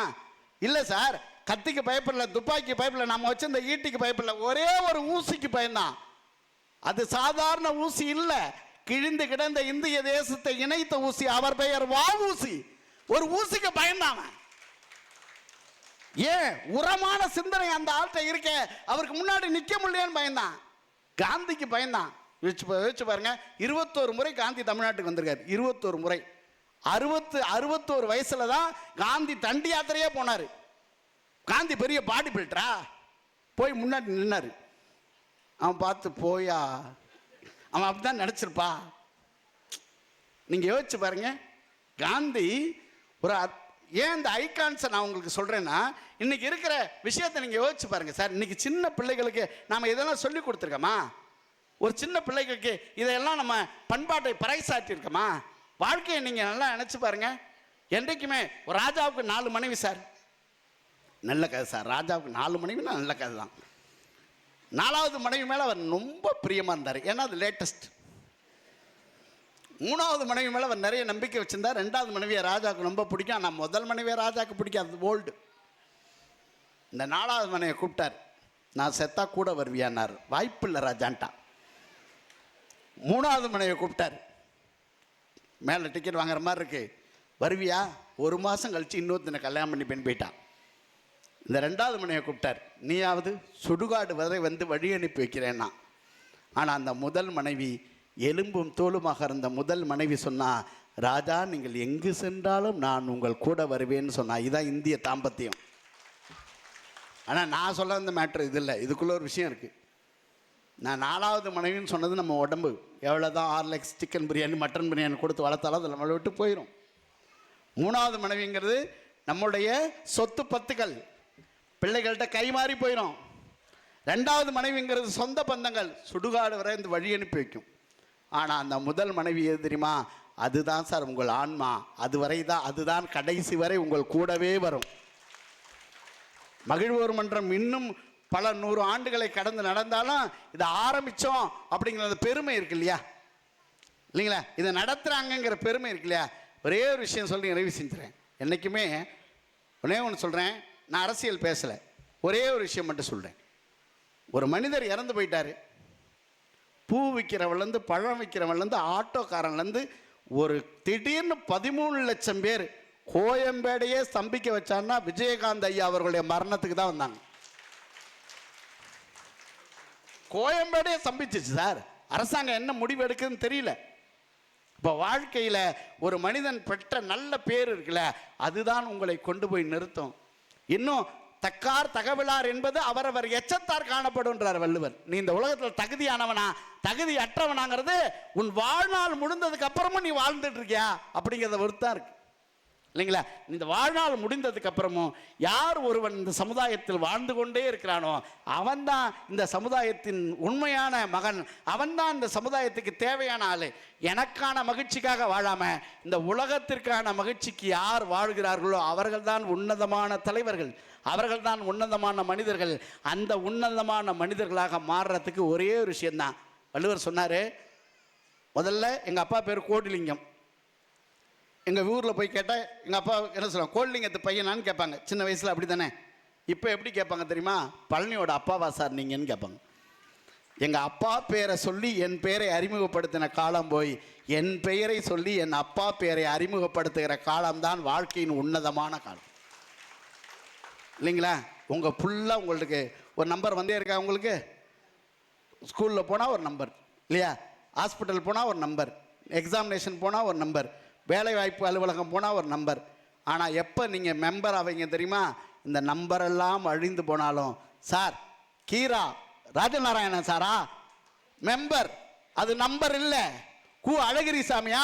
S2: இல்லை சார். கத்திக்கு பயப்படல, துப்பாக்கி பயப்படல, நாம் வச்சிருந்த ஈட்டிக்கு பயப்படல, ஒரே ஒரு ஊசிக்கு பயந்தான். அது சாதாரண ஊசி இல்லை, கிழிந்து கிடந்த இந்திய தேசத்தை இணைத்த ஊசி. அவர் பெயர் வ.உ.சி. ஒரு ஊசிக்கு பயந்தான். ஏன்? உரமான சிந்தனை அந்த ஆள்கிட்ட இருக்க, அவருக்கு முன்னாடி நிற்க முடியலன்னு பயந்தான். காந்திக்கு பயந்தான். யோசிச்சு பாருங்க. 21 முறை காந்தி தமிழ்நாட்டுக்கு வந்திருக்காரு. 21 முறை. 61 வயசுல தான் காந்தி தண்டி யாத்திரையே போனார். காந்தி பெரிய பாடி பில்டரா? போய் முன்னாடி நின்னாரு. அவன் பார்த்து போயா, அவன் அப்படிதான் நினைச்சிருப்பா. நீங்க யோசிச்சு பாருங்க. காந்தி ஒரு ஏன் இந்த ஐகான்ஸை நான் உங்களுக்கு சொல்றேன்னா, இன்னைக்கு இருக்கிற விஷயத்தை நீங்க யோசிச்சு பாருங்க சார். இன்னைக்கு சின்ன பிள்ளைகளுக்கு நாம இதெல்லாம் சொல்லி கொடுத்துருக்கோமா? ஒரு சின்ன பிள்ளைகளுக்கு இதையெல்லாம் நம்ம பண்பாட்டை பறைசாற்றி இருக்கோமா? வாழ்க்கையை நீங்க நல்லா நினைச்சு பாருங்க. என்றைக்குமே ஒரு ராஜாவுக்கு 4 மனைவி சார். நல்ல கதை சார். ராஜாவுக்கு 4 மனைவினா நல்ல கதை தான். 4வது மனைவி மேலே அவர் ரொம்ப பிரியமாக இருந்தார். ஏன்னா அது லேட்டஸ்ட். 3வது மனைவி மேலே அவர் நிறைய நம்பிக்கை வச்சிருந்தார். 2வது மனைவியை ராஜாவுக்கு ரொம்ப பிடிக்கும். ஆனால் முதல் மனைவியை ராஜாவுக்கு பிடிக்காது, ஓல்டு. இந்த 4வது மனைவியை கூப்பிட்டார். நான் செத்தா கூட வருவியான்னார். வாய்ப்பு இல்லை ராஜான்ட்டா. 3வது மனைவியை கூப்பிட்டார். மேலே டிக்கெட் வாங்குற மாதிரி இருக்கு, வருவியா? 1 மாதம் கழிச்சு இன்னொருத்தனை கல்யாணம் பண்ணி பெண் போயிட்டான். இந்த 2வது மனைவியை கூப்பிட்டார். நீயாவது சுடுகாடு வரை வந்து வழி அனுப்பி வைக்கிறேன்னா. ஆனால் அந்த முதல் மனைவி, எலும்பும் தோலுமாக இருந்த முதல் மனைவி சொன்னா, ராஜா நீங்கள் எங்கு சென்றாலும் நான் உங்கள் கூட வருவேன்னு சொன்னா. இதுதான் இந்திய தாம்பத்தியம். ஆனால் நான் சொல்ல இந்த மேட்ரு இது இல்லை, இதுக்குள்ள ஒரு விஷயம் இருக்குது. நான் 4வது மனைவின்னு சொன்னது நம்ம உடம்பு எவ்வளோதான் Horlicks, chicken biryani, mutton biryani கொடுத்து வளர்த்தாலும் அது நம்மளை விட்டு போயிடும். 3வது மனைவிங்கிறது நம்முடைய சொத்து பத்துக்கள், பிள்ளைகள்கிட்ட கை மாறி போயிடும். 2வது மனைவிங்கிறது சொந்த பந்தங்கள், சுடுகாடு வரை இந்த வழி அனுப்பி வைக்கும். ஆனால் அந்த முதல் மனைவி எது தெரியுமா? அதுதான் சார் உங்கள் ஆன்மா. அதுவரை தான், அதுதான் கடைசி வரை உங்கள் கூடவே வரும். மகிழ்வோர் மன்றம் இன்னும் பல 100 ஆண்டுகளை கடந்து நடந்தாலும் இதை ஆரம்பித்தோம் அப்படிங்கிற பெருமை இருக்கு இல்லையா? இல்லைங்களா? இதை நடத்துகிறாங்கங்கிற பெருமை இருக்கு இல்லையா? ஒரே ஒரு விஷயம் சொல்லி நிறைவு செஞ்சுறேன். என்றைக்குமே ஒன்றே ஒன்று சொல்கிறேன். நான் அரசியல் பேசலை, ஒரே ஒரு விஷயம் மட்டும் சொல்கிறேன். ஒரு மனிதர் இறந்து போயிட்டார். பூ விற்கிறவன்லேருந்து, பழம் விற்கிறவன்லேருந்து, ஆட்டோக்காரன்லேருந்து, ஒரு திடீர்னு 13 லட்சம் பேர் கோயம்பேடையே ஸ்தம்பிக்க வச்சான்னா விஜயகாந்த் ஐயா அவர்களுடைய மரணத்துக்கு தான் வந்தாங்க. கோயம்பேடையே ஸ்தம்பிச்சிச்சு சார். அரசாங்கம் என்ன முடிவு எடுக்குதுன்னு தெரியல. இப்போ வாழ்க்கையில் ஒரு மனிதன் பெற்ற நல்ல பேர் இருக்குல்ல, அதுதான் உங்களை கொண்டு போய் நிறுத்தும். இன்னும் தக்கார் தகவலார் என்பது அவரவர் எச்சத்தார் காணப்படுன்றார் வள்ளுவர். நீ இந்த உலகத்தில் தகுதியானவனா தகுதி அற்றவனாங்கிறது உன் வாழ்நாள் முடிந்ததுக்கு அப்புறமும் நீ வாழ்ந்துட்டு இருக்கியா அப்படிங்கிறத பொறுத்தான் இருக்கு இல்லைங்களா. இந்த வாழ்நாள் முடிந்ததுக்கு அப்புறமும் யார் ஒருவன் இந்த சமுதாயத்தில் வாழ்ந்து கொண்டே இருக்கிறானோ அவன்தான் இந்த சமுதாயத்தின் உண்மையான மகன், அவன்தான் இந்த சமுதாயத்துக்கு தேவையான ஆளு. எனக்கான மகிழ்ச்சிக்காக வாழாம இந்த உலகத்திற்கான மகிழ்ச்சிக்கு யார் வாழ்கிறார்களோ அவர்கள்தான் உன்னதமான தலைவர்கள், அவர்கள்தான் உன்னதமான மனிதர்கள். அந்த உன்னதமான மனிதர்களாக மாறுறதுக்கு ஒரே ஒரு விஷயம்தான். வள்ளுவர் சொன்னாரு, முதல்ல எங்க அப்பா பேர் கோடிலிங்கம். எங்கள் ஊரில் போய் கேட்டால் எங்கள் அப்பா என்ன சொல்லுவாங்க, கோல்லிங்கத்து பையனான்னு கேட்பாங்க. சின்ன வயசில் அப்படி தானே. இப்போ எப்படி கேட்பாங்க தெரியுமா, பழனியோட அப்பாவா சார் நீங்கன்னு கேட்பாங்க. எங்கள் அப்பா பேரை சொல்லி என் பெயரை அறிமுகப்படுத்தின காலம் போய் என் பெயரை சொல்லி என் அப்பா பெயரை அறிமுகப்படுத்துகிற காலம்தான் வாழ்க்கையின் உன்னதமான காலம் இல்லைங்களா. உங்கள் ஃபுல்லாக உங்களுக்கு ஒரு நம்பர் வந்தே இருக்கா. உங்களுக்கு ஸ்கூலில் போனால் ஒரு நம்பர் இல்லையா, ஹாஸ்பிட்டல் போனால் ஒரு நம்பர், எக்ஸாமினேஷன் போனால் ஒரு நம்பர், வேலை வாய்ப்பு அலுவலகம் போனால் ஒரு நம்பர். ஆனால் எப்போ நீங்கள் மெம்பர் ஆவீங்க தெரியுமா, இந்த நம்பரெல்லாம் அழிந்து போனாலும் சார் கீரா ராஜநாராயணன் சாரா மெம்பர், அது நம்பர் இல்லை. கு அழகிரி சாமியா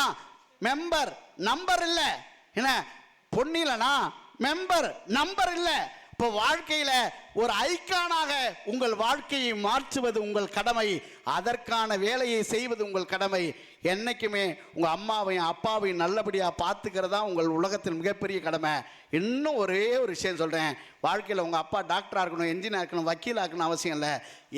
S2: மெம்பர், நம்பர் இல்லை. என்ன பொன்னிலனா மெம்பர், நம்பர் இல்லை. இப்போ வாழ்க்கையில் ஒரு ஐக்கானாக உங்கள் வாழ்க்கையை மாற்றுவது உங்கள் கடமை, அதற்கான வேலையை செய்வது உங்கள் கடமை. என்னைக்குமே உங்கள் அம்மாவையும் அப்பாவையும் நல்லபடியாக பார்த்துக்கிறதா உங்கள் உலகத்தின் மிகப்பெரிய கடமை. இன்னும் ஒரே ஒரு விஷயம் சொல்கிறேன், வாழ்க்கையில் உங்கள் அப்பா டாக்டராக இருக்கணும், என்ஜினியர் இருக்கணும், வக்கீலாக இருக்கணும் அவசியம் இல்லை.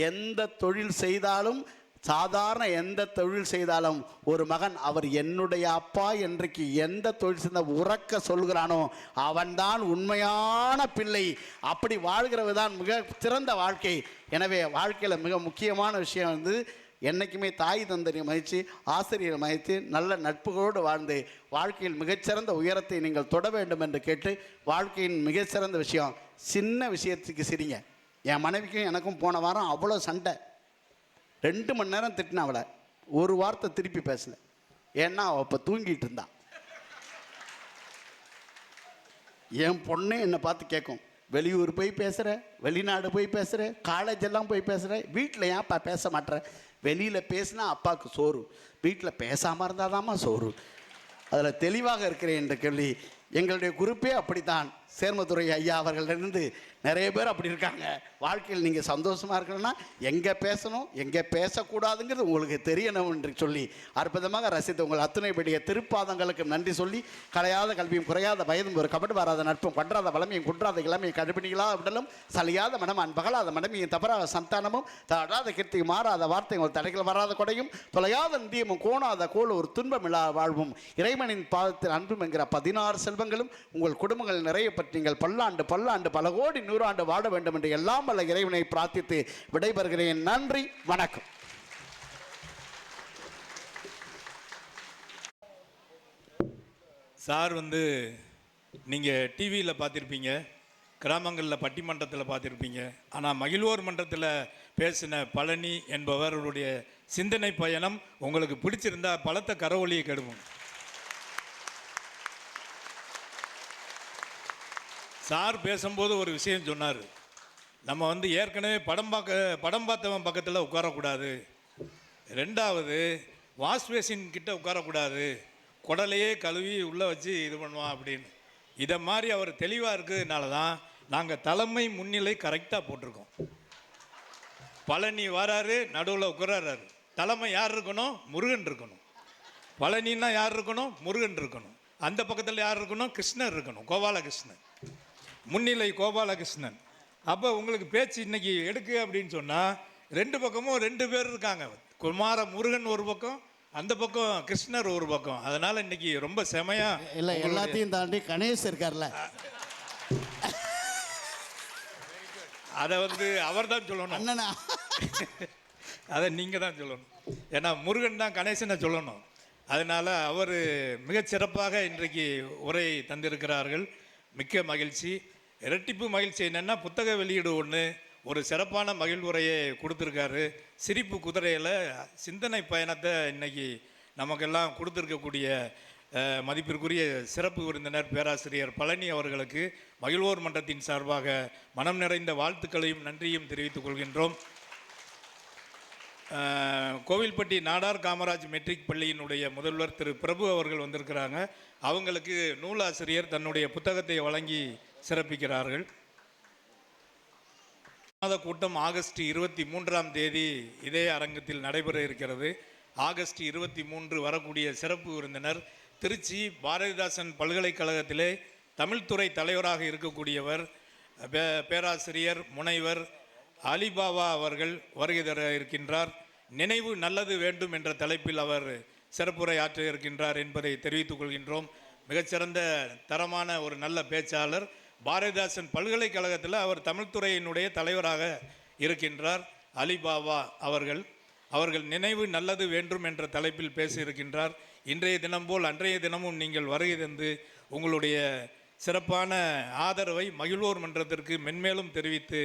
S2: எந்த தொழில் செய்தாலும், சாதாரண எந்த தொழில் செய்தாலும் ஒரு மகன் அவர் என்னுடைய அப்பா என்றைக்கு எந்த தொழில் செய்த உறக்க சொல்கிறானோ அவன்தான் உண்மையான பிள்ளை. அப்படி வாழ்கிறது தான் மிக சிறந்த வாழ்க்கை. எனவே வாழ்க்கையில் மிக முக்கியமான விஷயம் வந்து என்றைக்குமே தாய் தந்தரை மதித்து ஆசிரியரை மதித்து நல்ல நட்புகளோடு வாழ்ந்து வாழ்க்கையில் மிகச்சிறந்த உயரத்தை நீங்கள் தொட வேண்டும் என்று கேட்டு, வாழ்க்கையின் மிகச்சிறந்த விஷயம் சின்ன விஷயத்துக்கு சிரிங்க. என் மனைவிக்கும் எனக்கும் போன வாரம் அவ்வளோ சண்டை, 2 மணி நேரம் திட்டினா அவளை, ஒரு வார்த்தை திருப்பி பேசல. ஏன்னா அவள் இப்போ தூங்கிட்டு இருந்தான். என் பொண்ணே என்னை பார்த்து கேட்கும், வெளியூர் போய் பேசுகிற, வெளிநாடு போய் பேசுகிற, காலேஜ் எல்லாம் போய் பேசுகிற, வீட்டில் ஏன்ப்பா பேச மாட்டேற? வெளியில் பேசினா அப்பாவுக்கு சோறு, வீட்டில் பேசாமல் இருந்தாதாம்மா சோறு. அதில் தெளிவாக இருக்கிறேன் என்று கேள்வி. எங்களுடைய குரூப்பே அப்படித்தான். சேர்மதுரை ஐயா அவர்களிருந்து நிறைய பேர் அப்படி இருக்காங்க. வாழ்க்கையில் நீங்கள் சந்தோஷமாக இருக்கணும்னா எங்கே பேசணும் எங்கே பேசக்கூடாதுங்கிறது உங்களுக்கு தெரியணும் என்று சொல்லி அற்புதமாக ரசித்த உங்கள் அத்துணை பெரிய திருப்பாதங்களுக்கு நன்றி சொல்லி, கலையாத கல்வியும் குறையாத வயதும் ஒரு கபடு வராத நட்பும் கொன்றாத வளமையும் குன்றாத இளமையும் கடுப்பிடிகளாக விடலும் சலியாத மனம் அன்பகலாத மடமையும் தவறாத சந்தானமும் தடாத கீர்த்தியும் மாறாத வார்த்தை உங்கள் தடைகள் வராத கொடையும் தொலையாத நிதியமும் கோணாத கோல் ஒரு துன்பமில்லா வாழ்வும் இறைவனின் பாதத்தில் அன்பும் என்கிற 16 செல்வங்களும் உங்கள் குடும்பங்கள் நிறைய பற்றி நீங்கள் பல்லாண்டு பல்லாண்டு பல கோடி 100 ஆண்டு வாழ வேண்டும் என்று எல்லாம் வல்ல இறைவனை பிரார்த்தித்து விடைபெறுகிறேன். நன்றி, வணக்கம்.
S1: சார் வந்து நீங்கள் டிவியில் பார்த்துருப்பீங்க, கிராமங்களில் பட்டிமன்றத்தில் பார்த்துருப்பீங்க. ஆனால் மகிழ்வோர் மன்றத்தில் பேசின பழனி என்பவர்களுடைய சிந்தனை பயணம் உங்களுக்கு பிடிச்சிருந்தா பலத்த கரவொலியை கெடுவோம். சார் பேசும்போது ஒரு விஷயம் சொன்னார், நம்ம வந்து ஏற்கனவே படம் பார்த்தவன் பக்கத்தில் உட்காரக்கூடாது, 2வது வாஷ்பேசின் கிட்ட உட்காரக்கூடாது, குடலையே கழுவி உள்ளே வச்சு இது பண்ணுவான் அப்படின்னு. இதை மாதிரி அவர் தெளிவாக இருக்கிறதுனால தான் நாங்கள் தலைமை முன்னிலை கரெக்டாக போட்டிருக்கோம். பழனி வராரு, நடுவில் உட்காராரு. தலைமை யார் இருக்கணும்? முருகன் இருக்கணும். பழனின்னா யார் இருக்கணும்? முருகன் இருக்கணும். அந்த பக்கத்தில் யார் இருக்கணும்? கிருஷ்ணர் இருக்கணும், கோபாலகிருஷ்ணன். முன்னிலை கோபாலகிருஷ்ணன். அப்போ உங்களுக்கு பேச்சு இன்னைக்கு எடுக்கு அப்படின்னு சொன்னால் 2 பக்கமும் 2 பேர் இருக்காங்க. குமார முருகன் ஒரு பக்கம், அந்த பக்கம் கிருஷ்ணர் ஒரு பக்கம். அதனால் இன்னைக்கு ரொம்ப செமையா
S2: இல்லை, எல்லாத்தையும் தாண்டி கணேஷ் இருக்கார்ல,
S1: அதை வந்து அவர் தான் சொல்லணும்.
S2: அண்ணனா
S1: அதை நீங்கள் தான் சொல்லணும். ஏன்னா முருகன் தான் கணேசனை சொல்லணும். அதனால் அவர் மிகச்சிறப்பாக இன்றைக்கு உரை தந்திருக்கிறார்கள். மிக்க மகிழ்ச்சி. இரட்டிப்பு மகிழ்ச்சி என்னென்னா, புத்தக வெளியீடு ஒன்று, ஒரு சிறப்பான மகிழ்வுரையை கொடுத்துருக்காரு. சிரிப்பு குதிரையில் சிந்தனை பயணத்தை இன்னைக்கு நமக்கெல்லாம் கொடுத்துருக்கக்கூடிய மதிப்பிற்குரிய சிறப்பு விருந்தினர் பேராசிரியர் பழனி அவர்களுக்கு மகிழ்வோர் மன்றத்தின் சார்பாக மனம் நிறைந்த வாழ்த்துக்களையும் நன்றியும் தெரிவித்துக் கொள்கின்றோம். கோவில்பட்டி நாடார் காமராஜ் மெட்ரிக் பள்ளியினுடைய முதல்வர் திரு பிரபு அவர்கள் வந்திருக்கிறாங்க. அவங்களுக்கு நூலாசிரியர் தன்னுடைய புத்தகத்தை வழங்கி சிறப்பிக்கிறார்கள். மாத கூட்டம் ஆகஸ்ட் 23ஆம் தேதி இதே அரங்கத்தில் நடைபெற இருக்கிறது. ஆகஸ்ட் 23 வரக்கூடிய சிறப்பு விருந்தினர் திருச்சி பாரதிதாசன் பல்கலைக்கழகத்திலே தமிழ்துறை தலைவராக இருக்கக்கூடியவர் பேராசிரியர் முனைவர் அலிபாபா அவர்கள் வருகை தர இருக்கின்றார். நினைவு நல்லது வேண்டும் என்ற தலைப்பில் அவர் சிறப்புரை ஆற்ற இருக்கின்றார் என்பதை தெரிவித்துக் கொள்கின்றோம். மிகச்சிறந்த தரமான ஒரு நல்ல பேச்சாளர். பாரதிதாசன் பல்கலைக்கழகத்தில் அவர் தமிழ்துறையினுடைய தலைவராக இருக்கின்றார். அலிபாபா அவர்கள் நினைவு நல்லது வேண்டும் என்ற தலைப்பில் பேச இருக்கின்றார். இன்றைய தினம் போல் அன்றைய தினமும் நீங்கள் வருகை தந்து உங்களுடைய சிறப்பான ஆதரவை மகிழ்வோர் மன்றத்திற்கு மென்மேலும் தெரிவித்து